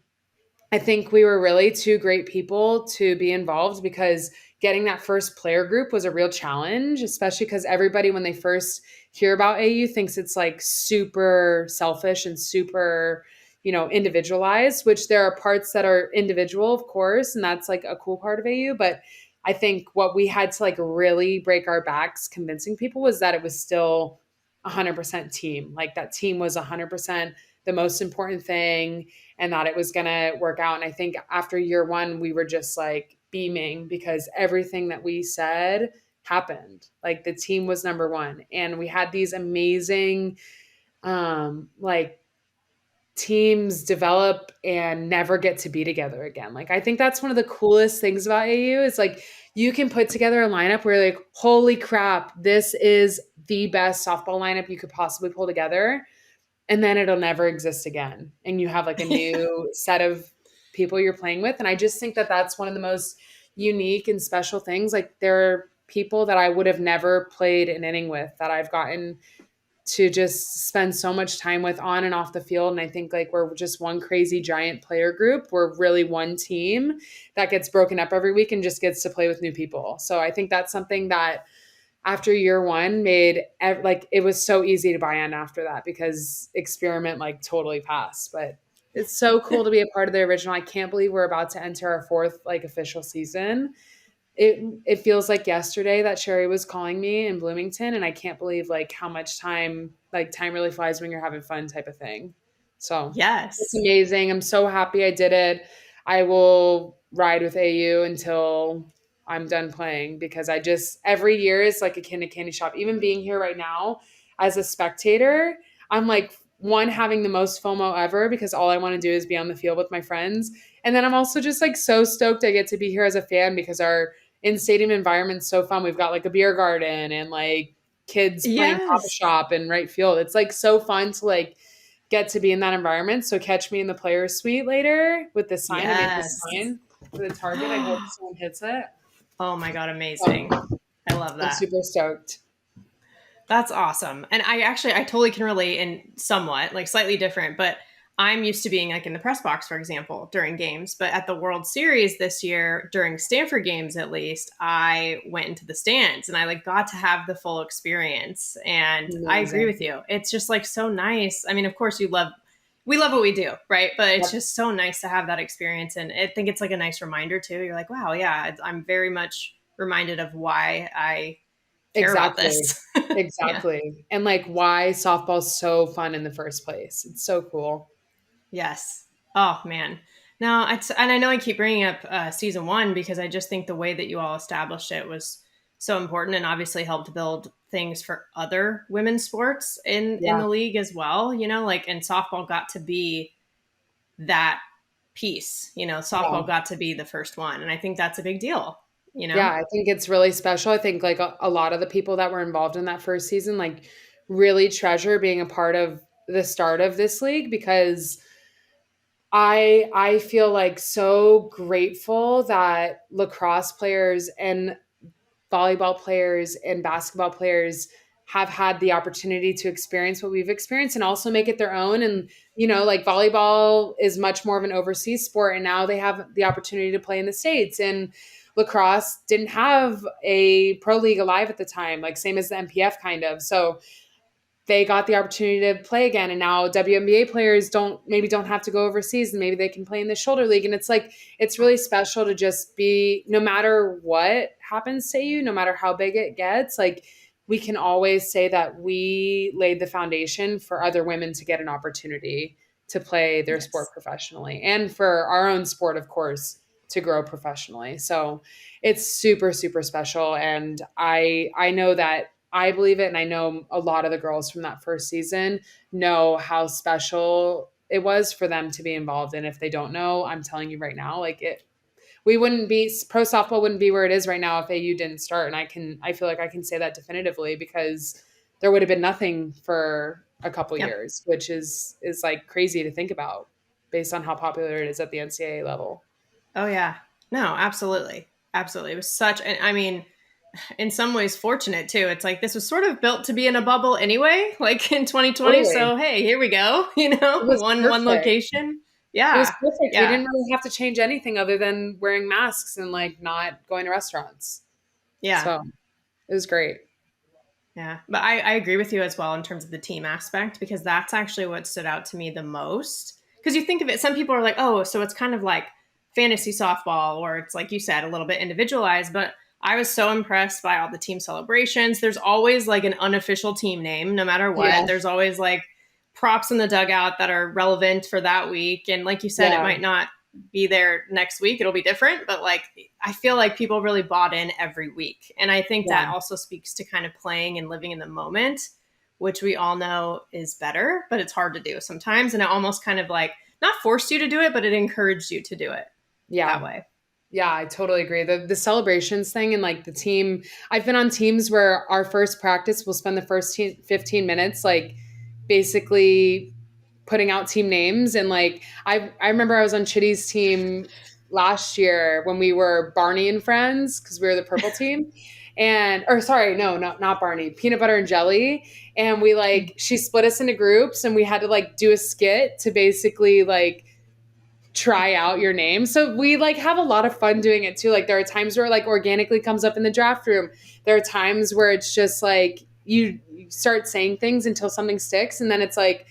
I think we were really two great people to be involved because getting that first player group was a real challenge, especially because everybody, when they first hear about AU, thinks it's like super selfish and super, individualized, which there are parts that are individual, of course, and that's like a cool part of AU. But I think what we had to like really break our backs convincing people was that it was still 100% team. Like that team was 100% the most important thing and that it was going to work out. And I think after year one, we were just like beaming because everything that we said happened. Like the team was number one. And we had these amazing, like teams develop and never get to be together again. Like, I think that's one of the coolest things about AU is like, you can put together a lineup where like, holy crap, this is the best softball lineup you could possibly pull together. And then it'll never exist again. And you have like a new set of people you're playing with. And I just think that that's one of the most unique and special things. Like there are people that I would have never played an inning with that I've gotten to just spend so much time with on and off the field. And I think like we're just one crazy giant player group. We're really one team that gets broken up every week and just gets to play with new people. So I think that's something that after year one made like it was so easy to buy in after that because experiment like totally passed. But it's so cool to be a part of the original. I can't believe we're about to enter our fourth like official season. It feels like yesterday that Sherry was calling me in Bloomington, and I can't believe like how much time really flies when you're having fun type of thing. So yes, it's amazing. I'm so happy I did it. I will ride with AU until I'm done playing because I just every year is like a candy shop. Even being here right now as a spectator, I'm like having the most FOMO ever because all I want to do is be on the field with my friends. And then I'm also just like so stoked I get to be here as a fan because our in-stadium environment's so fun. We've got like a beer garden and like kids playing Papa Shop in right field. It's like so fun to like get to be in that environment. So catch me in the players suite later with the sign. I made the sign for the target. I hope someone hits it. Oh my God, So amazing. I love I'm that. super stoked. That's awesome. And I totally can relate in somewhat, like slightly different, but I'm used to being like in the press box, for example, during games. But at the World Series this year, during Stanford games at least, I went into the stands and I like got to have the full experience. And I agree Amazing. with you. It's just like so nice. I mean, of course we love what we do, right? But it's Yep. just so nice to have that experience. And I think it's like a nice reminder too. You're like, wow, yeah, I'm very much reminded of why I care about Exactly. this. Yeah. Exactly. And like why softball's so fun in the first place. It's so cool. Yes. Oh man. Now, and I know I keep bringing up season one because I just think the way that you all established it was so important, and obviously helped build things for other women's sports in Yeah. the league as well. You know, like and softball got to be that piece. You know, Yeah. softball got to be the first one, and I think that's a big deal. You Yeah, know. I think it's really special. I think like a lot of the people that were involved in that first season like really treasure being a part of the start of this league because I feel like so grateful that lacrosse players and volleyball players and basketball players have had the opportunity to experience what we've experienced and also make it their own. And, you know, like volleyball is much more of an overseas sport. And now they have the opportunity to play in the States. And lacrosse didn't have a pro league alive at the time, like same as the MPF kind of. So they got the opportunity to play again, and now WNBA players don't have to go overseas, and maybe they can play in the shoulder league. And it's like it's really special to just be, no matter what happens to you, no matter how big it gets, like we can always say that we laid the foundation for other women to get an opportunity to play their sport Yes. professionally, and for our own sport, of course, to grow professionally. So it's super super special, and I know that I believe it. And I know a lot of the girls from that first season know how special it was for them to be involved. And if they don't know, I'm telling you right now, like we wouldn't be, pro softball wouldn't be where it is right now if AU didn't start. And I feel like I can say that definitively because there would have been nothing for a couple Yep. years, which is like crazy to think about based on how popular it is at the NCAA level. Oh yeah. No, absolutely. Absolutely. It was such and I mean, in some ways fortunate too. It's like this was sort of built to be in a bubble anyway, like in 2020. Totally. So hey, here we go. You It know, was one perfect. location. It was Yeah. perfect. We Yeah. didn't really have to change anything other than wearing masks and like not going to restaurants. Yeah. So it was great. Yeah. But I agree with you as well in terms of the team aspect because that's actually what stood out to me the most. Because you think of it, some people are like, oh, so it's kind of like fantasy softball, or it's like you said, a little bit individualized. But I was so impressed by all the team celebrations. There's always like an unofficial team name, no matter what. Yeah. There's always like props in the dugout that are relevant for that week. And like you said, it Yeah. might not be there next week. It'll be different, but like I feel like people really bought in every week. And I think Yeah. that also speaks to kind of playing and living in the moment, which we all know is better, but it's hard to do sometimes. And it almost kind of like not forced you to do it, but it encouraged you to do it that Yeah. way. Yeah, I totally agree. The celebrations thing and like the team, I've been on teams where our first practice we'll spend the first 15 minutes like basically putting out team names. And like I remember I was on Chitty's team last year when we were Barney and friends because we were the purple team. And or sorry, no, not Barney, peanut butter and jelly. And we like she split us into groups and we had to like do a skit to basically like try out your name. So we like have a lot of fun doing it too. Like there are times where it like organically comes up in the draft room. There are times where it's just like you start saying things until something sticks and then it's like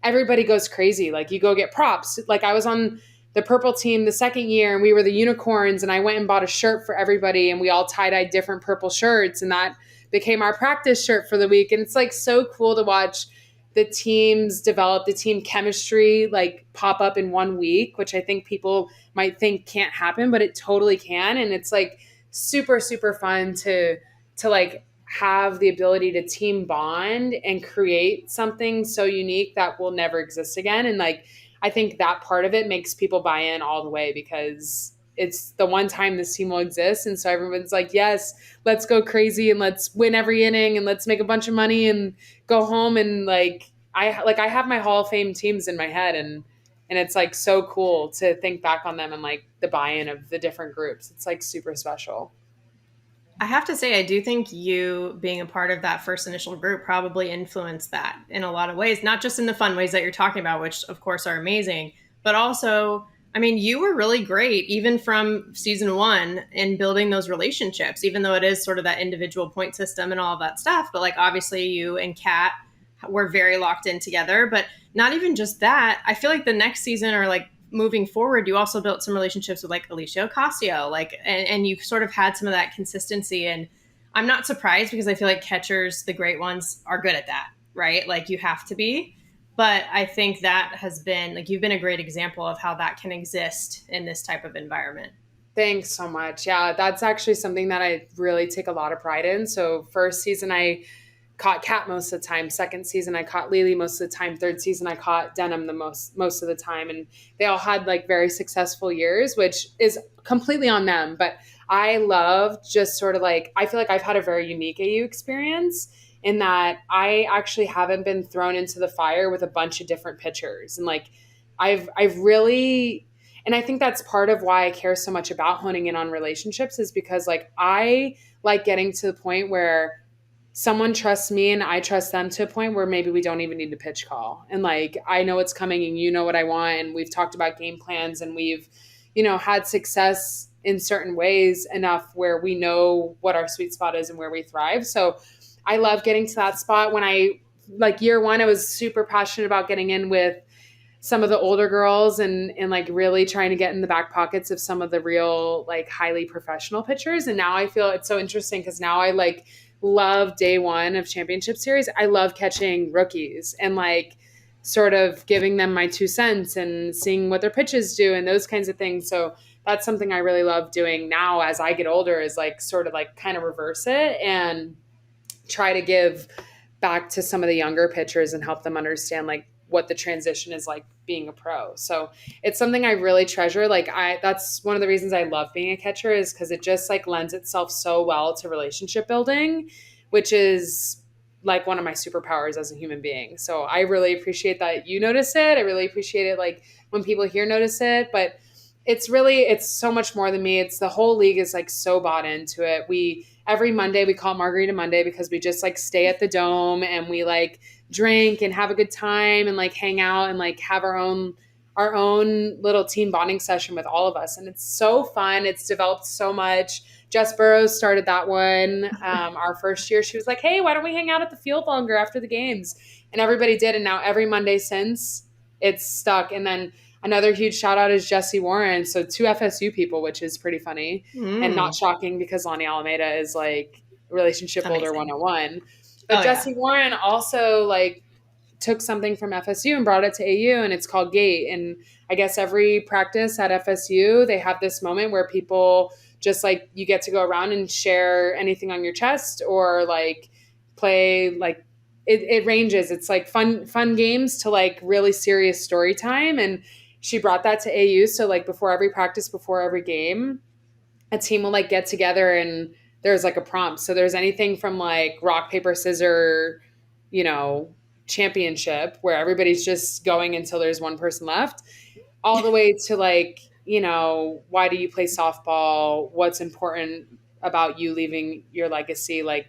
everybody goes crazy. Like you go get props. Like I was on the purple team the second year and we were the unicorns and I went and bought a shirt for everybody and we all tie-dyed different purple shirts and that became our practice shirt for the week. And it's like so cool to watch the teams develop, the team chemistry like pop up in 1 week, which I think people might think can't happen, but it totally can. And it's like super, super fun to like have the ability to team bond and create something so unique that will never exist again. And like I think that part of it makes people buy in all the way because it's the one time this team will exist. And so everyone's like, yes, let's go crazy and let's win every inning and let's make a bunch of money and go home. And like I have my Hall of Fame teams in my head and it's like so cool to think back on them and like the buy-in of the different groups. It's like super special. I have to say, I do think you being a part of that first initial group probably influenced that in a lot of ways, not just in the fun ways that you're talking about, which of course are amazing, but also, I mean, you were really great even from season one in building those relationships, even though it is sort of that individual point system and all of that stuff. But like, obviously, you and Kat were very locked in together. But not even just that, I feel like the next season or like moving forward, you also built some relationships with like Alicia Ocasio, like, and you sort of had some of that consistency. And I'm not surprised because I feel like catchers, the great ones, are good at that, right? Like you have to be. But I think that has been like you've been a great example of how that can exist in this type of environment. Thanks so much. Yeah, that's actually something that I really take a lot of pride in. So first season I caught Kat most of the time. Second season I caught Lily most of the time. Third season I caught Denim the most of the time. And they all had like very successful years, which is completely on them. But I love just sort of like I feel like I've had a very unique AU experience in that I actually haven't been thrown into the fire with a bunch of different pitchers. And like I've really and I think that's part of why I care so much about honing in on relationships is because like I like getting to the point where someone trusts me and I trust them to a point where maybe we don't even need to pitch call. And like, I know what's coming and you know what I want. And we've talked about game plans and we've, had success in certain ways enough where we know what our sweet spot is and where we thrive. So I love getting to that spot. When I, like year one, I was super passionate about getting in with some of the older girls and like really trying to get in the back pockets of some of the real like highly professional pitchers. And now I feel it's so interesting because now I like love day one of championship series. I love catching rookies and like sort of giving them my 2 cents and seeing what their pitches do and those kinds of things. So that's something I really love doing now as I get older is like sort of like kind of reverse it and try to give back to some of the younger pitchers and help them understand like what the transition is like being a pro. So it's something I really treasure. Like that's one of the reasons I love being a catcher is because it just like lends itself so well to relationship building, which is like one of my superpowers as a human being. So I really appreciate that you notice it. I really appreciate it like when people here notice it, but it's so much more than me. It's the whole league is like so bought into it. Every Monday we call it Margarita Monday because we just like stay at the dome and we like drink and have a good time and like hang out and like have our own little team bonding session with all of us. And it's so fun. It's developed so much. Jess Burrows started that one. Our first year, she was like, hey, why don't we hang out at the field longer after the games? And everybody did. And now every Monday since it's stuck. And then another huge shout out is Jesse Warren. So 2 FSU people, which is pretty funny and not shocking because Lonnie Alameda is like relationship builder 101. But Jesse Warren also like took something from FSU and brought it to AU and it's called Gate. And I guess every practice at FSU, they have this moment where people just like you get to go around and share anything on your chest or like play like it ranges. It's like fun games to like really serious story time. And she brought that to AU. So like before every practice, before every game, a team will like get together and there's like a prompt. So there's anything from like rock, paper, scissor, championship where everybody's just going until there's one person left, all the way to like, why do you play softball? What's important about you leaving your legacy? Like,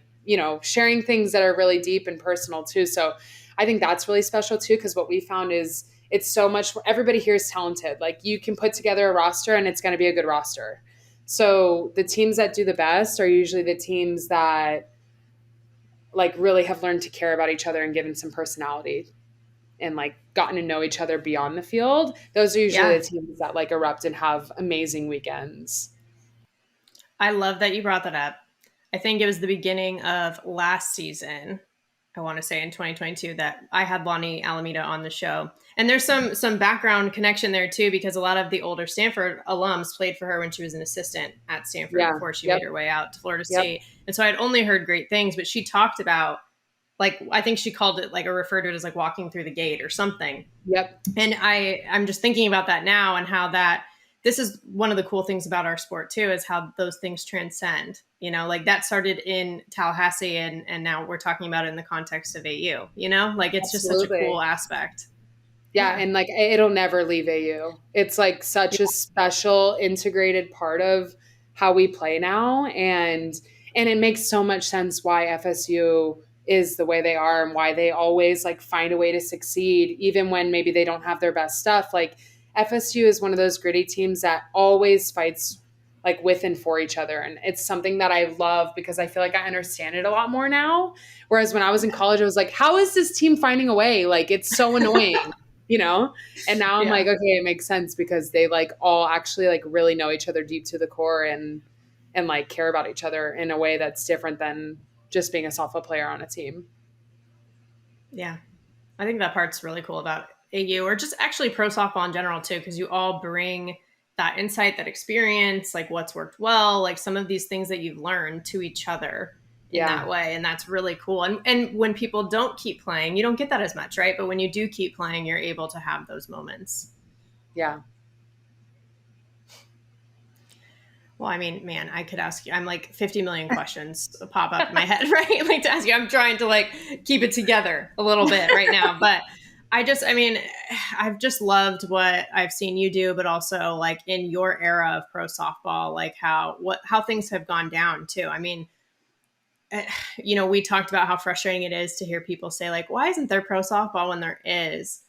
sharing things that are really deep and personal too. So I think that's really special too, because what we found is it's so much, everybody here is talented. Like you can put together a roster and it's going to be a good roster. So the teams that do the best are usually the teams that like really have learned to care about each other and given some personality and like gotten to know each other beyond the field. Those are usually the teams that like erupt and have amazing weekends. I love that you brought that up. I think it was the beginning of last season, I want to say in 2022, that I had Lonnie Alameda on the show. And there's some background connection there too, because a lot of the older Stanford alums played for her when she was an assistant at Stanford before she made her way out to Florida State. And so I'd only heard great things, but she talked about like, I think she called it like, or referred to it as like walking through the gate or something. And I'm just thinking about that now and how this is one of the cool things about our sport too, is how those things transcend, like that started in Tallahassee and now we're talking about it in the context of AU, like it's just such a cool aspect. Yeah. And like, it'll never leave AU. It's like such a special integrated part of how we play now. And And it makes so much sense why FSU is the way they are and why they always like find a way to succeed, even when maybe they don't have their best stuff. Like FSU is one of those gritty teams that always fights like with and for each other. And it's something that I love because I feel like I understand it a lot more now. Whereas when I was in college, I was like, how is this team finding a way? Like, it's so annoying, you know? And now I'm like, okay, it makes sense because they like all actually like really know each other deep to the core and like care about each other in a way that's different than just being a softball player on a team. Yeah. I think that part's really cool about AU or just actually pro softball in general too, because you all bring that insight, that experience, like what's worked well, like some of these things that you've learned to each other in that way. And that's really cool. And when people don't keep playing, you don't get that as much, right? But when you do keep playing, you're able to have those moments. Yeah. Well, I mean, man, I could ask you, I'm like 50 million questions pop up in my head, right? Like to ask you, I'm trying to like keep it together a little bit right now, but I've just loved what I've seen you do, but also like in your era of pro softball, like how things have gone down too. I mean, we talked about how frustrating it is to hear people say like, why isn't there pro softball when there is?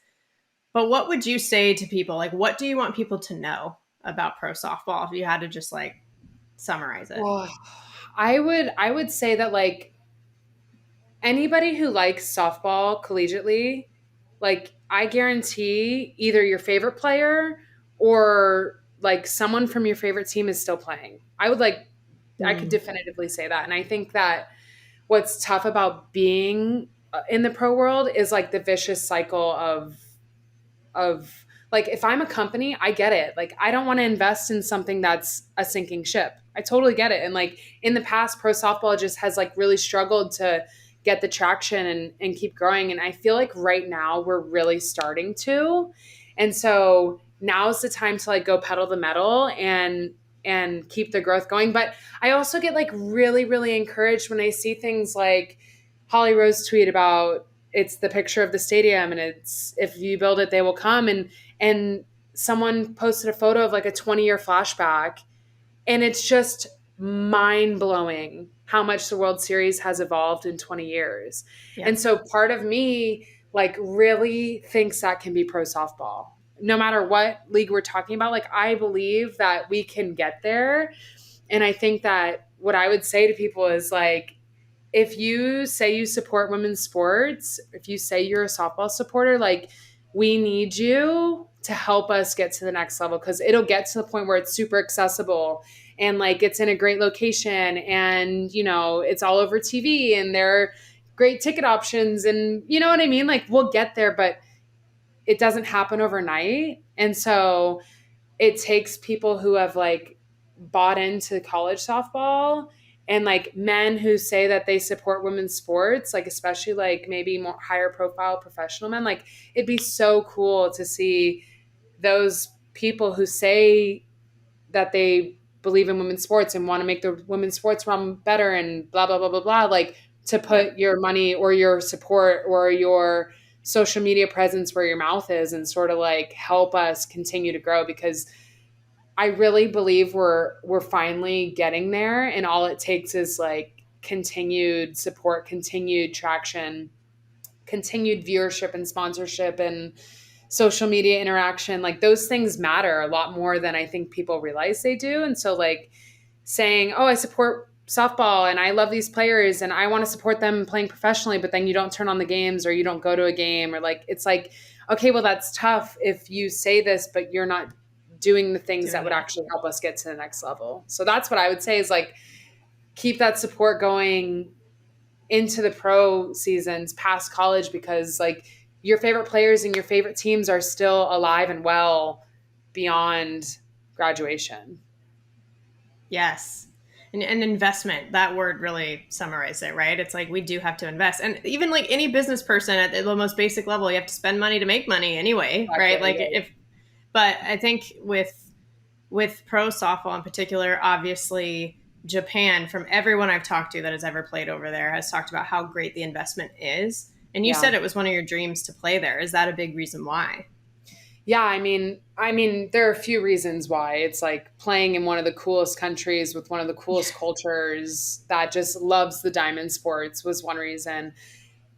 But what would you say to people? Like, what do you want people to know about pro softball if you had to just like summarize it? Well, I would say that like anybody who likes softball collegiately, like I guarantee either your favorite player or like someone from your favorite team is still playing. I could definitively say that. And I think that what's tough about being in the pro world is like the vicious cycle of like, if I'm a company, I get it. Like, I don't want to invest in something that's a sinking ship. I totally get it. And like in the past, pro softball just has like really struggled to get the traction and keep growing. And I feel like right now we're really starting to. And so now's the time to like go pedal the metal and keep the growth going. But I also get like really, really encouraged when I see things like Holly Rose tweet about it's the picture of the stadium and it's if you build it, they will come. And someone posted a photo of like a 20-year flashback. And it's just mind blowing how much the World Series has evolved in 20 years. Yeah. And so part of me like really thinks that can be pro softball. No matter what league we're talking about, like I believe that we can get there. And I think that what I would say to people is like, if you say you support women's sports, if you say you're a softball supporter, like we need you to help us get to the next level because it'll get to the point where it's super accessible and like it's in a great location and, it's all over TV and there are great ticket options and you know what I mean? Like we'll get there, but it doesn't happen overnight. And so it takes people who have like bought into college softball and like men who say that they support women's sports, like especially like maybe more higher profile professional men, like it'd be so cool to see those people who say that they believe in women's sports and want to make the women's sports realm better and blah, blah, blah, blah, blah, like to put your money or your support or your social media presence where your mouth is and sort of like help us continue to grow because I really believe we're finally getting there and all it takes is like continued support, continued traction, continued viewership and sponsorship and social media interaction. Like those things matter a lot more than I think people realize they do. And so like saying, oh, I support softball and I love these players and I want to support them playing professionally, but then you don't turn on the games or you don't go to a game or like, it's like, okay, well, that's tough if you say this, but you're not doing the things that would actually help us get to the next level. So that's what I would say is like, keep that support going into the pro seasons past college because like your favorite players and your favorite teams are still alive and well beyond graduation. Yes. And investment, that word really summarized it, right? It's like we do have to invest. And even like any business person at the most basic level, you have to spend money to make money anyway, exactly, right? Like but I think with pro softball in particular, obviously Japan, from everyone I've talked to that has ever played over there, has talked about how great the investment is. And you said it was one of your dreams to play there. Is that a big reason why? Yeah, there are a few reasons why. It's like playing in one of the coolest countries with one of the coolest cultures that just loves the diamond sports was one reason.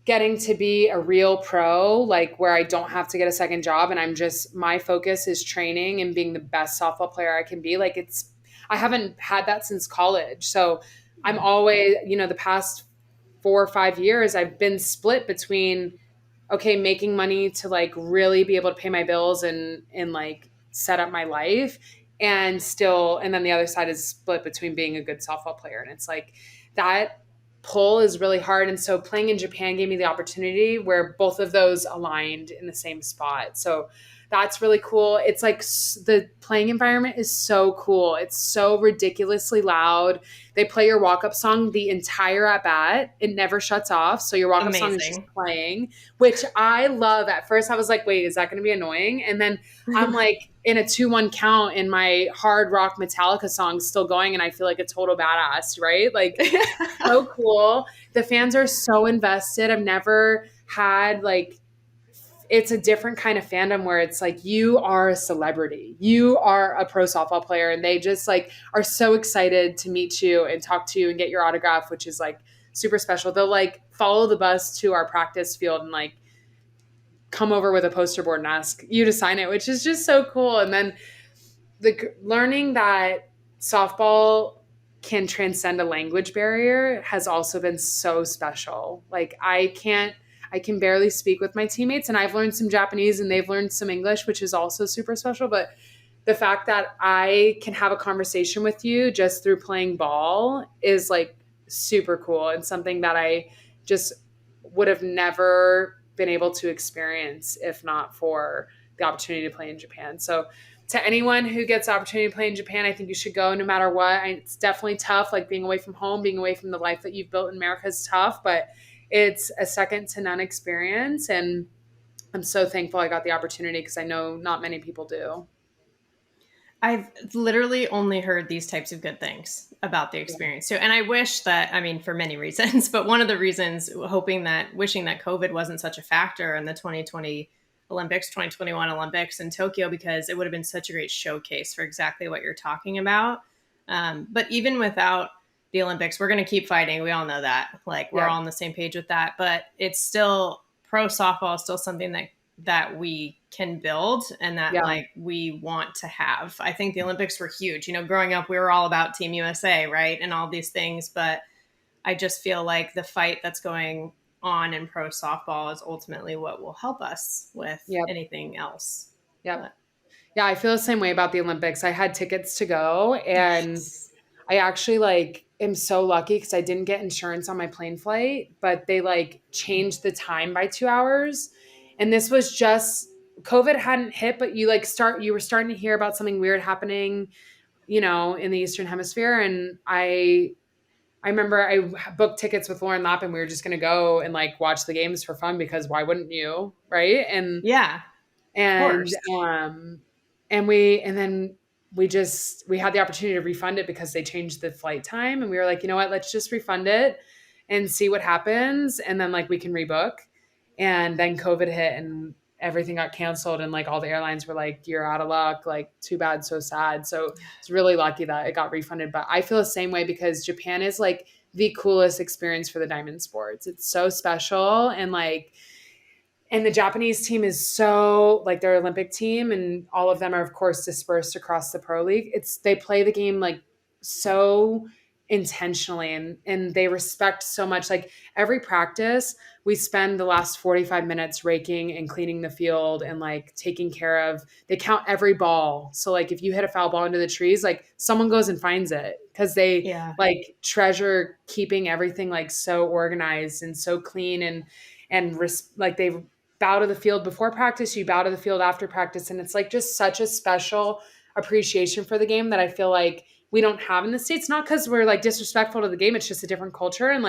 Getting to be a real pro, like where I don't have to get a second job and my focus is training and being the best softball player I can be. I haven't had that since college. So I'm always, the past 4 or 5 years, I've been split between okay, making money to like really be able to pay my bills and like set up my life and then the other side is split between being a good softball player. And it's like that pull is really hard. And so playing in Japan gave me the opportunity where both of those aligned in the same spot. So that's really cool. It's like the playing environment is so cool. It's so ridiculously loud. They play your walk-up song the entire at bat. It never shuts off. So your walk-up song is just playing, which I love. At first I was like, wait, is that going to be annoying? And then I'm like in a 2-1 count and my hard rock Metallica song still going. And I feel like a total badass, right? Like so cool. The fans are so invested. I've never had like, it's a different kind of fandom where it's like you are a celebrity, you are a pro softball player, and they just like are so excited to meet you and talk to you and get your autograph, which is like super special. They'll like follow the bus to our practice field and like come over with a poster board and ask you to sign it, which is just so cool. And then learning that softball can transcend a language barrier has also been so special. Like I can barely speak with my teammates, and I've learned some Japanese and they've learned some English, which is also super special. But the fact that I can have a conversation with you just through playing ball is like super cool and something that I just would have never been able to experience if not for the opportunity to play in Japan. So to anyone who gets the opportunity to play in Japan, I think you should go no matter what. It's definitely tough. Like being away from home, being away from the life that you've built in America is tough, but it's a second to none experience. And I'm so thankful I got the opportunity because I know not many people do. I've literally only heard these types of good things about the experience too. And I wish that, for many reasons, but one of the reasons, wishing that COVID wasn't such a factor in the 2020 Olympics, 2021 Olympics in Tokyo, because it would have been such a great showcase for exactly what you're talking about. But even without the Olympics, we're going to keep fighting. We all know that. Like we're all on the same page with that, but it's still, pro softball is still something that we can build and that like we want to have. I think the Olympics were huge. Growing up, we were all about Team USA, right? And all these things, but I just feel like the fight that's going on in pro softball is ultimately what will help us with anything else. Yeah. I feel the same way about the Olympics. I had tickets to go and I actually am so lucky because I didn't get insurance on my plane flight, but they changed the time by 2 hours. And this was just COVID hadn't hit, but you were starting to hear about something weird happening, in the Eastern Hemisphere. And I remember I booked tickets with Lauren Lappin. We were just going to go and watch the games for fun because why wouldn't you? Right. And we had the opportunity to refund it because they changed the flight time. And we were like, you know what, let's just refund it and see what happens. And then we can rebook. And then COVID hit and everything got canceled. And all the airlines were like, you're out of luck, too bad, so sad. So it's really lucky that it got refunded. But I feel the same way because Japan is the coolest experience for the diamond sports. It's so special. And and the Japanese team is so their Olympic team and all of them are of course dispersed across the pro league. They play the game so intentionally and they respect so much. Every practice we spend the last 45 minutes raking and cleaning the field and taking care of, they count every ball. So if you hit a foul ball into the trees, someone goes and finds it because they treasure keeping everything so organized and so clean and they bow to the field before practice, you bow to the field after practice. And it's just such a special appreciation for the game that I feel we don't have in the States, not because we're disrespectful to the game. It's just a different culture. And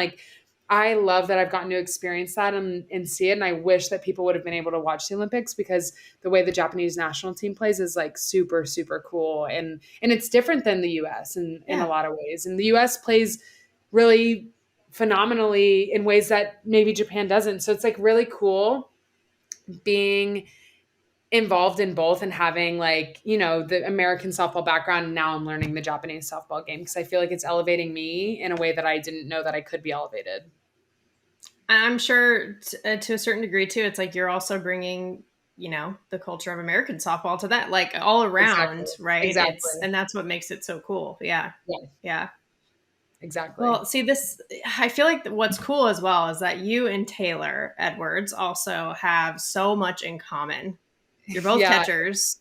I love that I've gotten to experience that and see it. And I wish that people would have been able to watch the Olympics because the way the Japanese national team plays is super, super cool. And it's different than the US in a lot of ways. And the US plays really phenomenally in ways that maybe Japan doesn't. So it's really cool being involved in both and having like, the American softball background. And now I'm learning the Japanese softball game because I feel like it's elevating me in a way that I didn't know that I could be elevated. I'm sure to a certain degree too, it's like you're also bringing, the culture of American softball to that, like all around, Exactly. right? Exactly. And that's what makes it so cool. Yeah. Yeah. Yeah. Exactly. Well, see I feel like what's cool as well is that you and Taylor Edwards also have so much in common. You're both Yeah. catchers.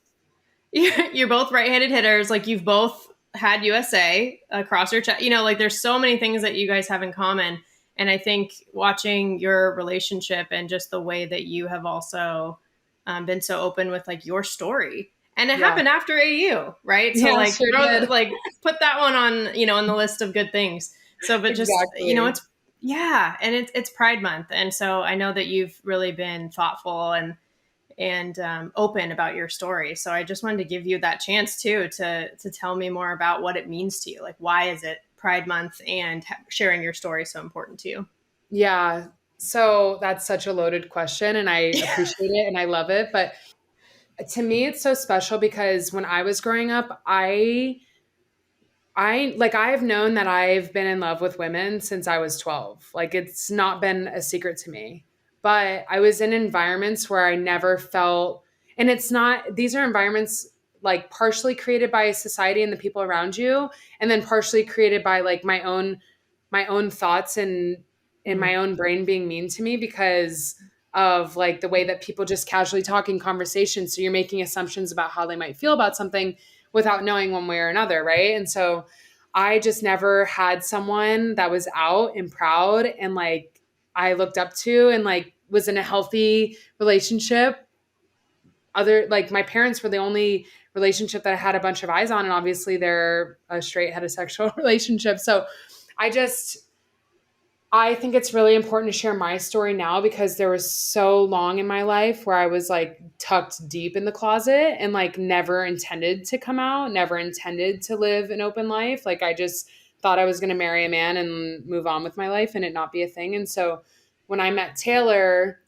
You're both right-handed hitters. Like you've both had USA across your chest. Like there's so many things that you guys have in common. And I think watching your relationship and just the way that you have also been so open with like your story, and it happened after AU, right? So Yeah, like, sure did. put that one on, on the list of good things. So, but just, Exactly. and it's Pride Month. And so I know that you've really been thoughtful and open about your story. So I just wanted to give you that chance too to tell me more about what it means to you. Like, why is it Pride Month and sharing your story so important to you? Yeah. So that's such a loaded question and I appreciate it and I love it. But to me, it's so special because when I was growing up, I've known that I've been in love with women since I was 12. Like it's not been a secret to me. But I was in environments where I never felt, and these are environments like partially created by society and the people around you, and then partially created by like my own thoughts and in my own brain being mean to me because of like the way that people just casually talk in conversation. So you're making assumptions about how they might feel about something without knowing one way or another, right? And so I just never had someone that was out and proud and like I looked up to and like was in a healthy relationship. Other like my parents were the only relationship that I had a bunch of eyes on, and obviously they're a straight heterosexual relationship. So I think it's really important to share my story now because there was so long in my life where I was like tucked deep in the closet and like never intended to come out, never intended to live an open life. Like I just thought I was going to marry a man and move on with my life and it not be a thing. And so when I met Taylor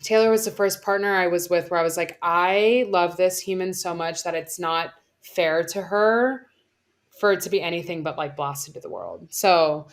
was the first partner I was with where I was like, I love this human so much that it's not fair to her for it to be anything but like blasted to the world. So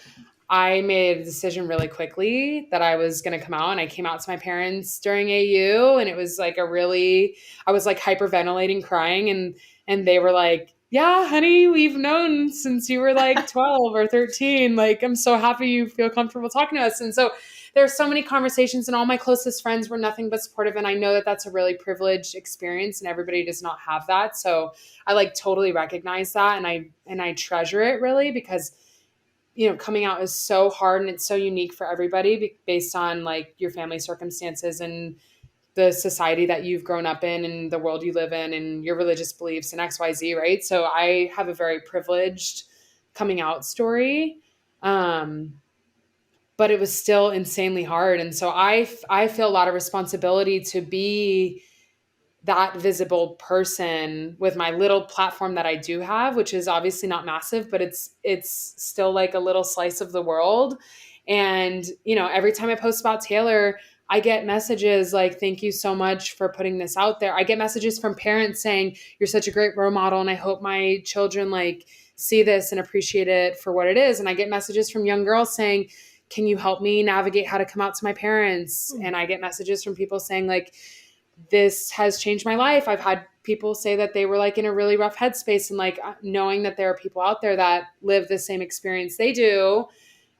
I made a decision really quickly that I was going to come out, and I came out to my parents during AU, and it was like I was like hyperventilating, crying, and they were like, yeah, honey, we've known since you were like 12 or 13. Like, I'm so happy you feel comfortable talking to us. And so there's so many conversations, and all my closest friends were nothing but supportive. And I know that that's a really privileged experience and everybody does not have that. So I like totally recognize that. And I treasure it really because coming out is so hard and it's so unique for everybody based on like your family circumstances and the society that you've grown up in and the world you live in and your religious beliefs and XYZ, right? So I have a very privileged coming out story. But it was still insanely hard. And so I feel a lot of responsibility to be that visible person with my little platform that I do have, which is obviously not massive, but it's still like a little slice of the world. And, every time I post about Taylor, I get messages like, thank you so much for putting this out there. I get messages from parents saying, you're such a great role model. And I hope my children like see this and appreciate it for what it is. And I get messages from young girls saying, can you help me navigate how to come out to my parents? And I get messages from people saying like, this has changed my life. I've had people say that they were like in a really rough headspace and like knowing that there are people out there that live the same experience they do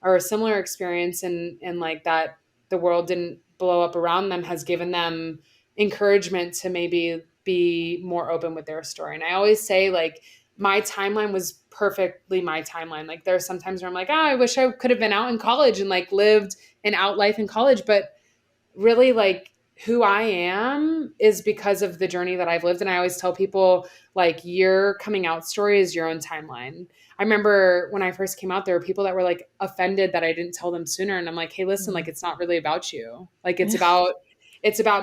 or a similar experience and like that the world didn't blow up around them has given them encouragement to maybe be more open with their story. And I always say like my timeline was perfectly my timeline. Like there are some times where I'm like, I wish I could have been out in college and like lived an out life in college. But really like who I am is because of the journey that I've lived. And I always tell people like your coming out story is your own timeline. I remember when I first came out, there were people that were like offended that I didn't tell them sooner. And I'm like, hey, listen, like, it's not really about you. Like it's about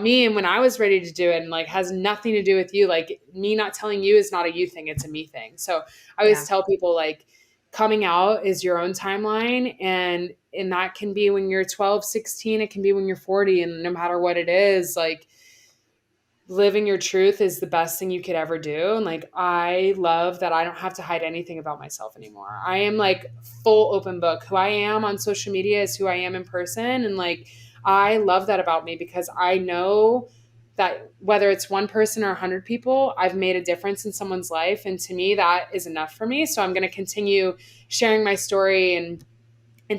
me. And when I was ready to do it and like has nothing to do with you, like me not telling you is not a you thing. It's a me thing. So I always tell people like coming out is your own timeline. And that can be when you're 12, 16, it can be when you're 40. And no matter what it is, like living your truth is the best thing you could ever do. And like, I love that I don't have to hide anything about myself anymore. I am like full open book. Who I am on social media is who I am in person. And like, I love that about me because I know that whether it's one person or 100 people, I've made a difference in someone's life. And to me, that is enough for me. So I'm going to continue sharing my story and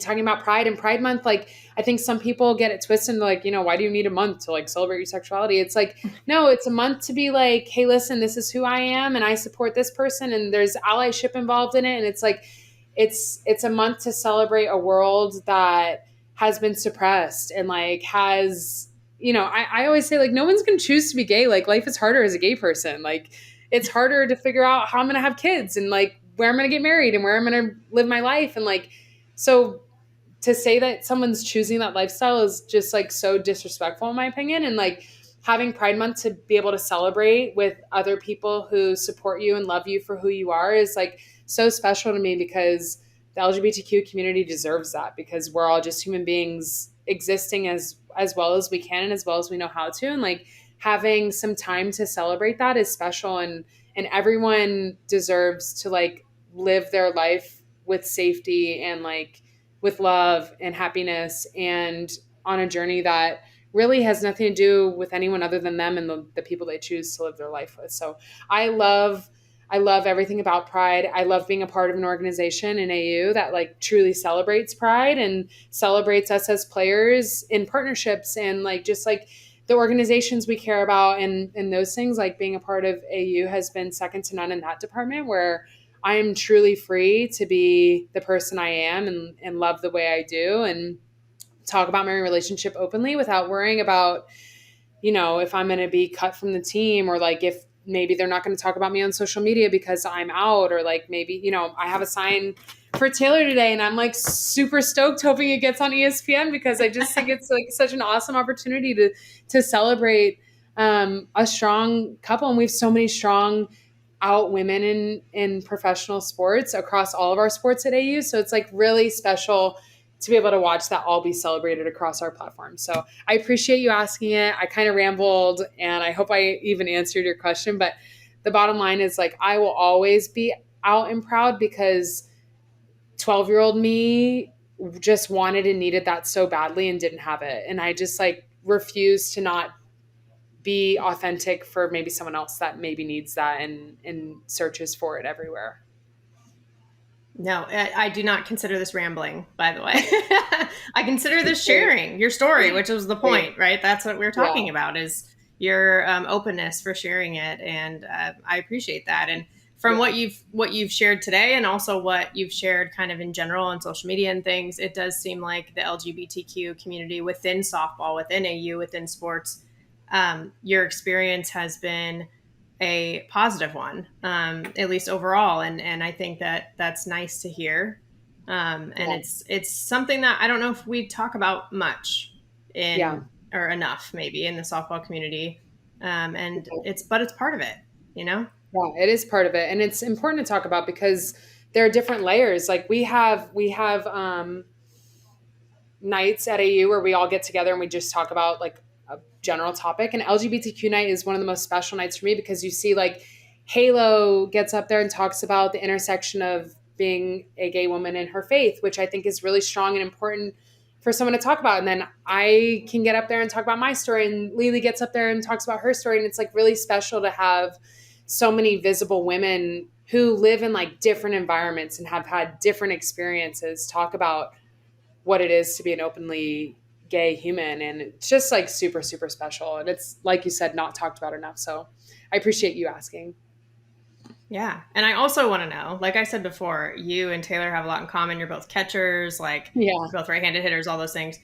talking about Pride and Pride Month. Like, I think some people get it twisted and like, why do you need a month to like celebrate your sexuality? It's like, no, it's a month to be like, hey, listen, this is who I am and I support this person and there's allyship involved in it. And it's like, it's a month to celebrate a world that has been suppressed and like has, I always say like, no one's going to choose to be gay. Like life is harder as a gay person. Like it's harder to figure out how I'm going to have kids and like where I'm going to get married and where I'm going to live my life. And like, so to say that someone's choosing that lifestyle is just like so disrespectful in my opinion. And like having Pride Month to be able to celebrate with other people who support you and love you for who you are is like so special to me because the LGBTQ community deserves that because we're all just human beings existing as well as we can and as well as we know how to. And like having some time to celebrate that is special and everyone deserves to like live their life with safety and like with love and happiness and on a journey that really has nothing to do with anyone other than them and the people they choose to live their life with. So I love everything about Pride. I love being a part of an organization in AU that like truly celebrates Pride and celebrates us as players in partnerships and like just like the organizations we care about and those things. Like being a part of AU has been second to none in that department where I am truly free to be the person I am and love the way I do and talk about my relationship openly without worrying about, if I'm going to be cut from the team or like if maybe they're not going to talk about me on social media because I'm out or like maybe, I have a sign for Taylor today and I'm like super stoked hoping it gets on ESPN because I just think it's like such an awesome opportunity to celebrate a strong couple. And we have so many strong out women in professional sports across all of our sports at AU. So it's like really special to be able to watch that all be celebrated across our platform. So I appreciate you asking it. I kind of rambled and I hope I even answered your question, but the bottom line is like, I will always be out and proud because 12-year-old me just wanted and needed that so badly and didn't have it. And I just like refused to not be authentic for maybe someone else that maybe needs that and searches for it everywhere. No, I do not consider this rambling, by the way. I consider this sharing your story, which was the point, right? That's what we're talking about is your openness for sharing it. And I appreciate that. And from what you've shared today and also what you've shared kind of in general on social media and things, it does seem like the LGBTQ community within softball, within AU, within sports, your experience has been a positive one, at least overall. And I think that that's nice to hear. And it's something that I don't know if we talk about much or enough maybe in the softball community. And it's part of it, Yeah, it is part of it. And it's important to talk about because there are different layers. Like we have nights at AU where we all get together and we just talk about like a general topic, and LGBTQ night is one of the most special nights for me because you see like Halo gets up there and talks about the intersection of being a gay woman and her faith, which I think is really strong and important for someone to talk about. And then I can get up there and talk about my story, and Lily gets up there and talks about her story. And it's like really special to have so many visible women who live in like different environments and have had different experiences talk about what it is to be an openly gay human. And it's just like super, super special. And it's, like you said, not talked about enough. So I appreciate you asking. Yeah. And I also want to know, like I said before, you and Taylor have a lot in common. You're both catchers, both right-handed hitters, all those things.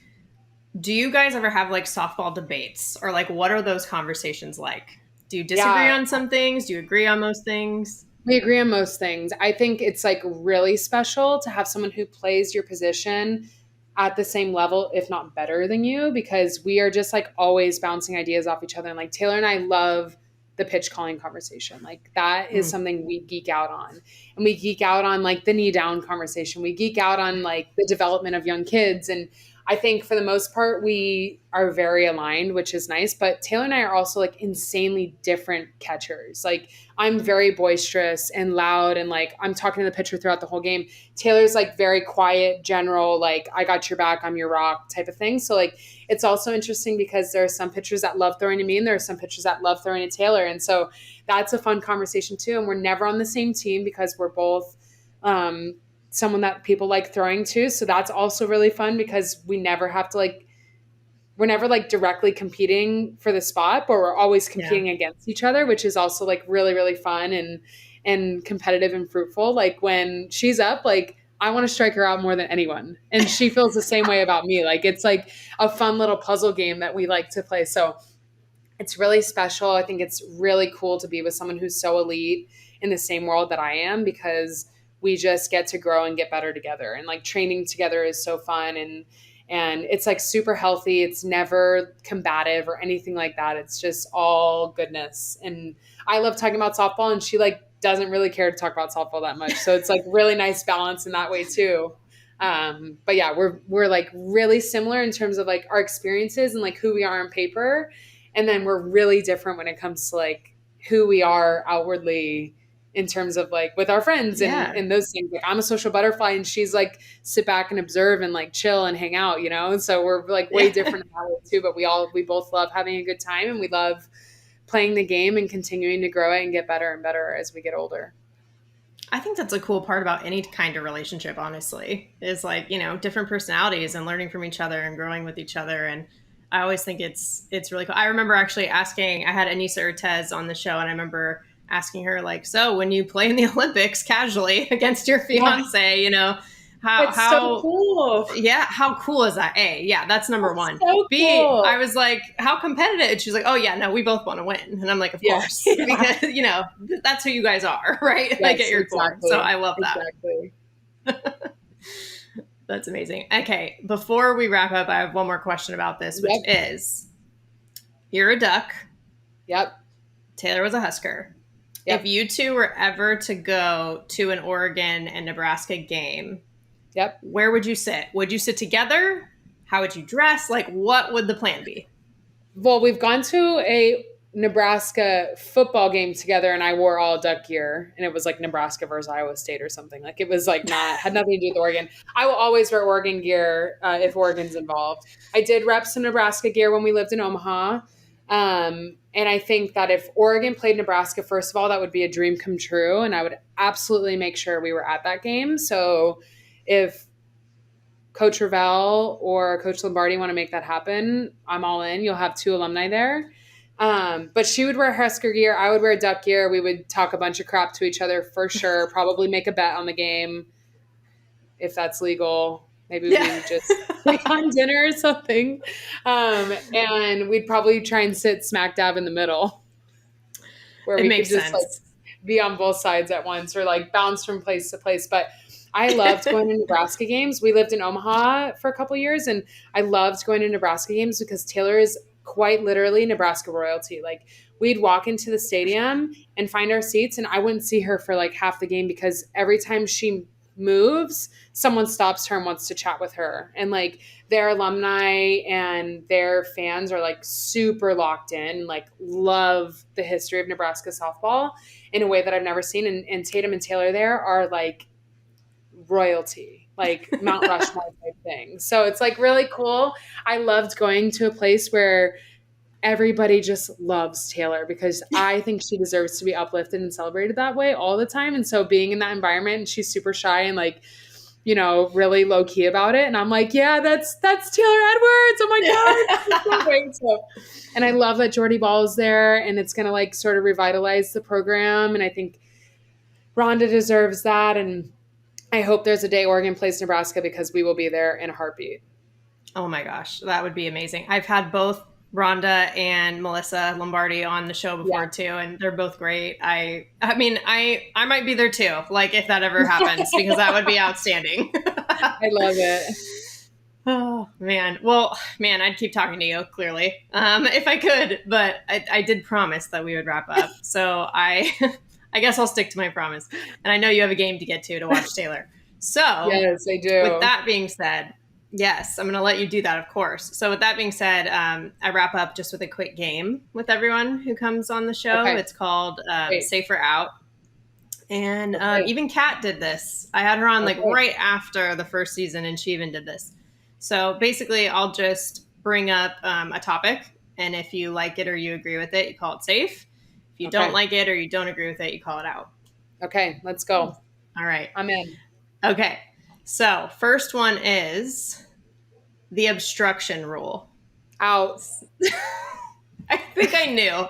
Do you guys ever have like softball debates or like, what are those conversations like? Do you disagree on some things? Do you agree on most things? We agree on most things. I think it's like really special to have someone who plays your position at the same level, if not better than you, because we are just like always bouncing ideas off each other. And like Taylor and I love the pitch calling conversation. Like that is something we geek out on. And we geek out on like the knee down conversation. We geek out on like the development of young kids. And I think for the most part, we are very aligned, which is nice. But Taylor and I are also like insanely different catchers. Like I'm very boisterous and loud and like I'm talking to the pitcher throughout the whole game. Taylor's like very quiet, general, like I got your back, I'm your rock type of thing. So like it's also interesting because there are some pitchers that love throwing to me and there are some pitchers that love throwing to Taylor. And so that's a fun conversation too. And we're never on the same team because we're both someone that people like throwing to. So that's also really fun because we never have to like, we're never like directly competing for the spot, but we're always competing against each other, which is also like really, really fun and competitive and fruitful. Like when she's up, like I want to strike her out more than anyone. And she feels the same way about me. Like it's like a fun little puzzle game that we like to play. So it's really special. I think it's really cool to be with someone who's so elite in the same world that I am because we just get to grow and get better together. And like training together is so fun and it's like super healthy. It's never combative or anything like that. It's just all goodness. And I love talking about softball and she like doesn't really care to talk about softball that much. So it's like really nice balance in that way too. But yeah, we're like really similar in terms of like our experiences and like who we are on paper. And then we're really different when it comes to like who we are outwardly in terms of like with our friends and those things. Like I'm a social butterfly and she's like sit back and observe and like chill and hang out, you know? And so we're like way different about it too, but we both love having a good time and we love playing the game and continuing to grow it and get better and better as we get older. I think that's a cool part about any kind of relationship, honestly, is like, you know, different personalities and learning from each other and growing with each other. And I always think it's really cool. I remember actually asking, I had Anissa Urtez on the show and I remember asking her like, so when you play in the Olympics casually against your fiance, you know, how so cool. Yeah. How cool is that? A, yeah, that's number one. So B, cool. I was like, how competitive? And she's like, oh yeah, no, we both want to win. And I'm like, of course, because you know, that's who you guys are, right? Yes, like at your core. So I love that. Exactly. That's amazing. Okay. Before we wrap up, I have one more question about this, which is you're a Duck. Yep. Taylor was a Husker. Yep. If you two were ever to go to an Oregon and Nebraska game, where would you sit? Would you sit together? How would you dress? Like, what would the plan be? Well, we've gone to a Nebraska football game together and I wore all Duck gear and it was like Nebraska versus Iowa State or something. Like it was like had nothing to do with Oregon. I will always wear Oregon gear if Oregon's involved. I did rep some Nebraska gear when we lived in Omaha. And I think that if Oregon played Nebraska, first of all, that would be a dream come true. And I would absolutely make sure we were at that game. So if Coach Ravel or Coach Lombardi want to make that happen, I'm all in. You'll have 2 alumni there. But she would wear Husker gear. I would wear Duck gear. We would talk a bunch of crap to each other for sure. Probably make a bet on the game if that's legal. Maybe we would just like on dinner or something. And we'd probably try and sit smack dab in the middle where we could just like be on both sides at once or like bounce from place to place. But I loved going to Nebraska games. We lived in Omaha for a couple years and I loved going to Nebraska games because Taylor is quite literally Nebraska royalty. Like we'd walk into the stadium and find our seats and I wouldn't see her for like half the game because every time she moves, someone stops her and wants to chat with her. And like their alumni and their fans are like super locked in, like love the history of Nebraska softball in a way that I've never seen. And Tatum and Taylor there are like royalty, like Mount Rushmore type thing. So it's like really cool. I loved going to a place where everybody just loves Taylor because I think she deserves to be uplifted and celebrated that way all the time. And so being in that environment, and she's super shy and like, you know, really low key about it. And I'm like, yeah, that's Taylor Edwards. Oh my God. So great. And I love that Jordy Ball is there and it's going to like sort of revitalize the program. And I think Rhonda deserves that. And I hope there's a day Oregon plays Nebraska because we will be there in a heartbeat. Oh my gosh. That would be amazing. I've had both Rhonda and Melissa Lombardi on the show before too, and they're both great. I mean, I might be there too, like if that ever happens, because that would be outstanding. I love it. Oh man. Well, man, I'd keep talking to you clearly, if I could, but I did promise that we would wrap up. So I guess I'll stick to my promise. And I know you have a game to get to watch Taylor. So yes, I do. With that being said, Yes, I'm going to let you do that, of course. So, with that being said, I wrap up just with a quick game with everyone who comes on the show. Okay. It's called Great. Safer Out. And Okay. even Kat did this. I had her on like Okay. right after the first season, and she even did this. So basically, I'll just bring up a topic, and if you like it or you agree with it, you call it safe. If you don't Okay. like it or you don't agree with it, you call it out. Okay. Let's go. All right. I'm in. Okay. So first one is the obstruction rule. Out. I think I knew.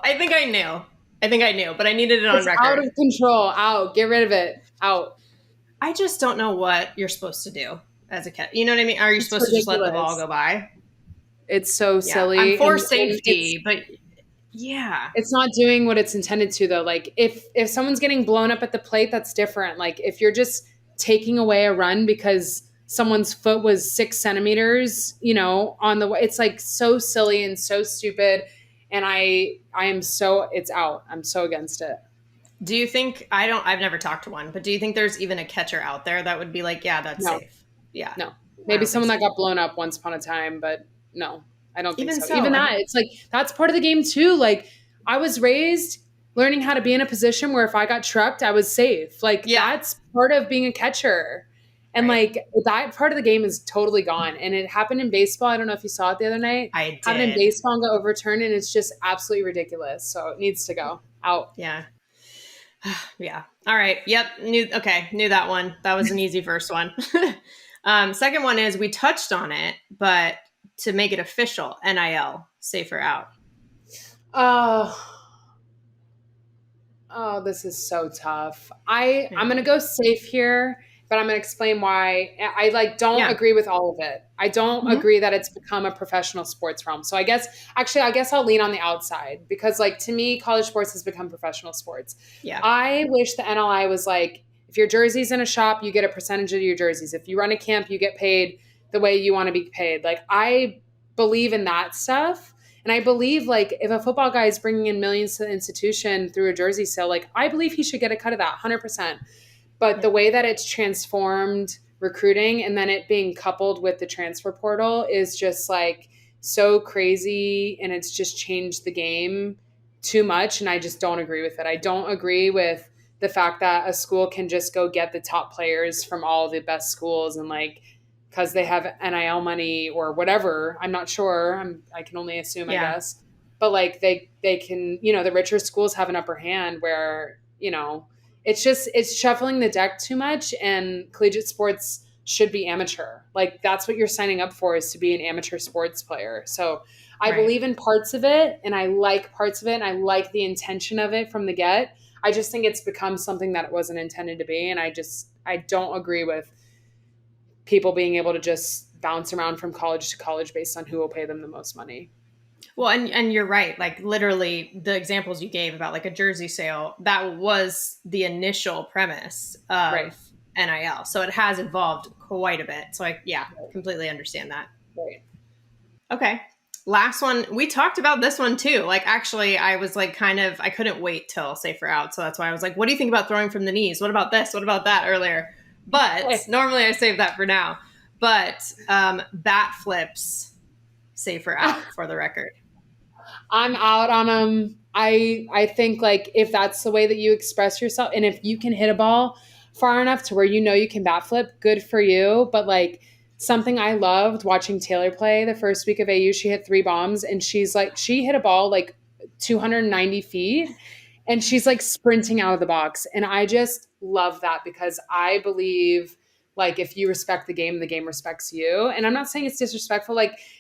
But I needed it on It's record. out of control. Out. Get rid of it. Out. I just don't know what you're supposed to do as a cat. You know what I mean? Are you It's supposed to just let the ball ridiculous. go by? It's so Yeah, silly. I'm for and safety, but yeah, it's not doing what it's intended to, though. Like if someone's getting blown up at the plate, that's different. Like if you're just taking away a run because someone's foot was 6 centimeters, on the way, it's like so silly and so stupid. And it's out. I'm so against it. do you think I've never talked to one, but do you think there's even a catcher out there that would be like, yeah, that's No. safe? Yeah. No. Maybe someone that got blown up once upon a time, but no, I don't think so. Even that, it's like that's part of the game too. Like I was raised learning how to be in a position where if I got trucked, I was safe. Like that's part of being a catcher. And like that part of the game is totally gone. And it happened in baseball. I don't know if you saw it the other night. I did. Happened in baseball and got overturned, and it's just absolutely ridiculous. So it needs to go out. Yeah. Yeah. All right. Yep. Knew that one. That was an easy first one. Second one is we touched on it, but to make it official, NIL, safer out. Oh, this is so tough. I'm going to go safe here, but I'm going to explain why I don't agree with all of it. I don't agree that it's become a professional sports realm. So I guess I'll lean on the outside because to me, college sports has become professional sports. Yeah. I wish the NLI was like, if your jersey's in a shop, you get a percentage of your jerseys. If you run a camp, you get paid the way you want to be paid. I believe in that stuff. And I believe if a football guy is bringing in millions to the institution through a jersey sale, I believe he should get a cut of that 100%. But the way that it's transformed recruiting and then it being coupled with the transfer portal is just so crazy. And it's just changed the game too much. And I just don't agree with it. I don't agree with the fact that a school can just go get the top players from all the best schools and because they have NIL money or whatever. I'm not sure. I can only assume, I guess. But they can, the richer schools have an upper hand where, it's shuffling the deck too much, and collegiate sports should be amateur. That's what you're signing up for, is to be an amateur sports player. So I believe in parts of it, and I like parts of it, and I like the intention of it from the get. I just think it's become something that it wasn't intended to be. And I don't agree with people being able to just bounce around from college to college based on who will pay them the most money. Well, and you're right. Literally the examples you gave about a jersey sale, that was the initial premise of NIL. So it has evolved quite a bit. So I completely understand that. Right. Okay. Last one. We talked about this one too. Actually, I was I couldn't wait till safer out. So that's why I was what do you think about throwing from the knees? What about this? What about that earlier? But normally I save that for now. But bat flips, safer out for the record. I'm out on them. I think if that's the way that you express yourself, and if you can hit a ball far enough to where you can bat flip, good for you. But something I loved watching Taylor play the first week of AU, she hit 3 bombs, and she hit a ball 290 feet. And she's sprinting out of the box. And I just love that because I believe if you respect the game respects you. And I'm not saying it's disrespectful.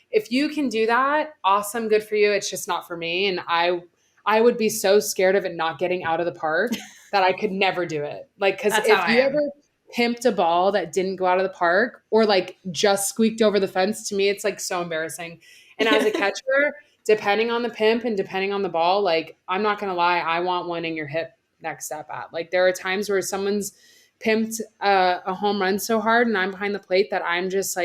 If you can do that, awesome, good for you. It's just not for me. And I would be so scared of it not getting out of the park that I could never do it. Because if you ever pimped a ball that didn't go out of the park or just squeaked over the fence, to me, it's so embarrassing. And as a catcher, depending on the pimp and depending on the ball, I'm not going to lie, I want one in your hip next step at. There are times where someone's pimped a home run so hard and I'm behind the plate that I'm just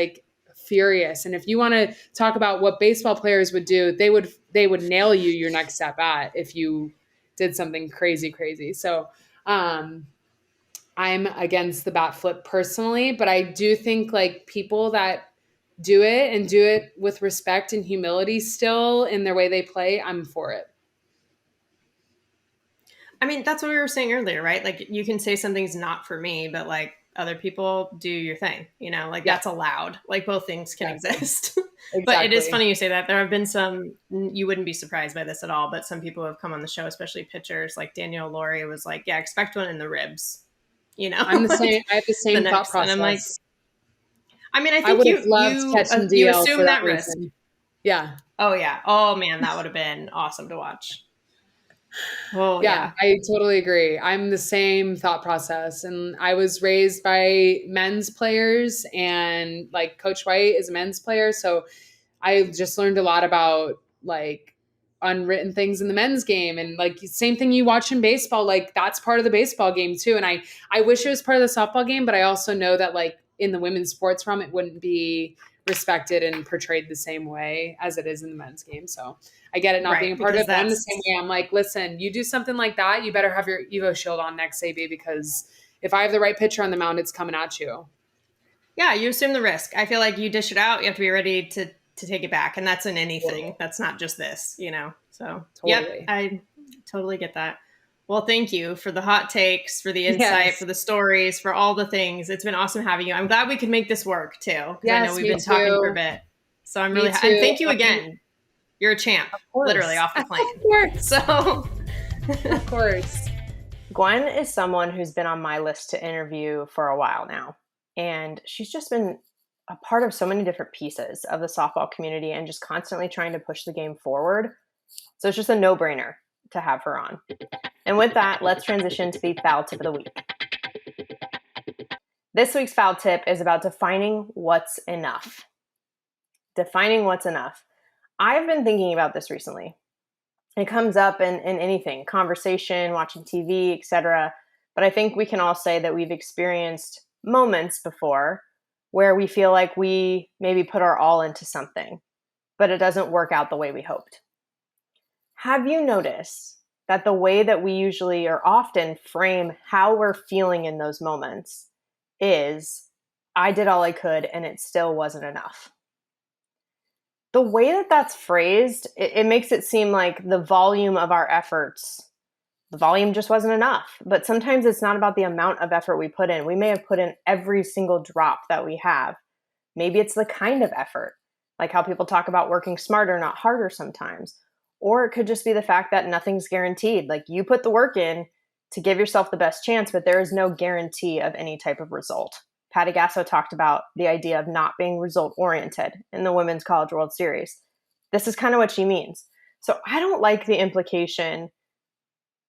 furious. And if you want to talk about what baseball players would do, they would nail you your next step at if you did something crazy. So I'm against the bat flip personally, but I do think people that do it and do it with respect and humility still in their way they play, I'm for it. I mean, that's what we were saying earlier, right? Like you can say something's not for me, but like other people do your thing, like that's allowed. Like both things can exist. But it is funny you say that. There have been some, you wouldn't be surprised by this at all, but some people who have come on the show, especially pitchers, like Daniel Laurie was like, yeah, expect one in the ribs, I'm the like same. I have the same thought process. And I'm like, I mean, I I think would have loved catching DL assume for that risk. Yeah. Oh yeah. Oh man, that would have been awesome to watch. Well, yeah, I totally agree. I'm the same thought process. And I was raised by men's players, and like Coach White is a men's player. So I just learned a lot about like unwritten things in the men's game, and like same thing you watch in baseball, like that's part of the baseball game too. And I wish it was part of the softball game, but I also know that like in the women's sports realm, it wouldn't be respected and portrayed the same way as it is in the men's game. So I get it not being a part of it, but I'm the same way. I'm like, listen, you do something like that, you better have your Evo shield on next, AB, because if I have the right pitcher on the mound, it's coming at you. Yeah, you assume the risk. I feel like you dish it out, you have to be ready to take it back. And that's in anything. Totally. That's not just this, So totally. Yep, I totally get that. Well, thank you for the hot takes, for the insight, for the stories, for all the things. It's been awesome having you. I'm glad we could make this work too. Yes, I know we've been talking for a bit. So I'm really, and thank you again. You're a champ, literally off the plane. Of course. So, of course. Gwen is someone who's been on my list to interview for a while now. And she's just been a part of so many different pieces of the softball community and just constantly trying to push the game forward. So it's just a no-brainer to have her on. And with that, let's transition to the foul tip of the week. This week's foul tip is about defining what's enough. Defining what's enough. I've been thinking about this recently. It comes up in anything, conversation, watching TV, etc. But I think we can all say that we've experienced moments before where we feel like we maybe put our all into something, but it doesn't work out the way we hoped. Have you noticed that the way that we usually or often frame how we're feeling in those moments is, I did all I could and it still wasn't enough? The way that that's phrased, it makes it seem like the volume of our efforts, the volume just wasn't enough. But sometimes it's not about the amount of effort we put in. We may have put in every single drop that we have. Maybe it's the kind of effort, like how people talk about working smarter, not harder sometimes. Or it could just be the fact that nothing's guaranteed. Like you put the work in to give yourself the best chance, but there is no guarantee of any type of result. Patty Gasso talked about the idea of not being result-oriented in the Women's College World Series. This is kind of what she means. So I don't like the implication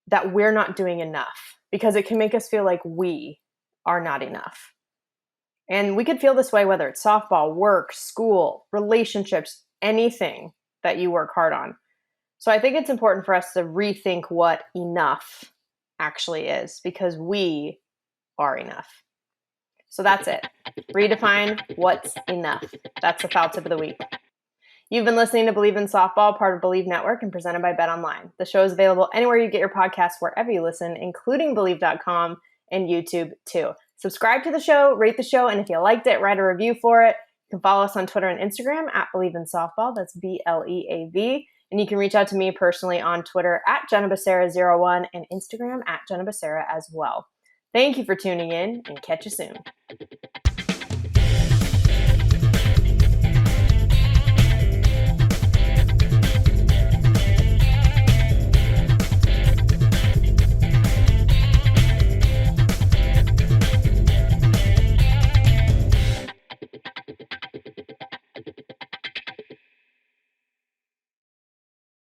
that we're not doing enough, because it can make us feel like we are not enough. And we could feel this way whether it's softball, work, school, relationships, anything that you work hard on. So I think it's important for us to rethink what enough actually is, because we are enough. So that's it. Redefine what's enough. That's the foul tip of the week. You've been listening to Bleav in Softball, part of Bleav Network and presented by BetOnline. The show is available anywhere you get your podcasts, wherever you listen, including Bleav.com and YouTube too. Subscribe to the show, rate the show, and if you liked it, write a review for it. You can follow us on Twitter and Instagram at Bleav in Softball. That's BLEAV. And you can reach out to me personally on Twitter at JennaBecerra01 and Instagram at Jenna Becerra as well. Thank you for tuning in, and catch you soon.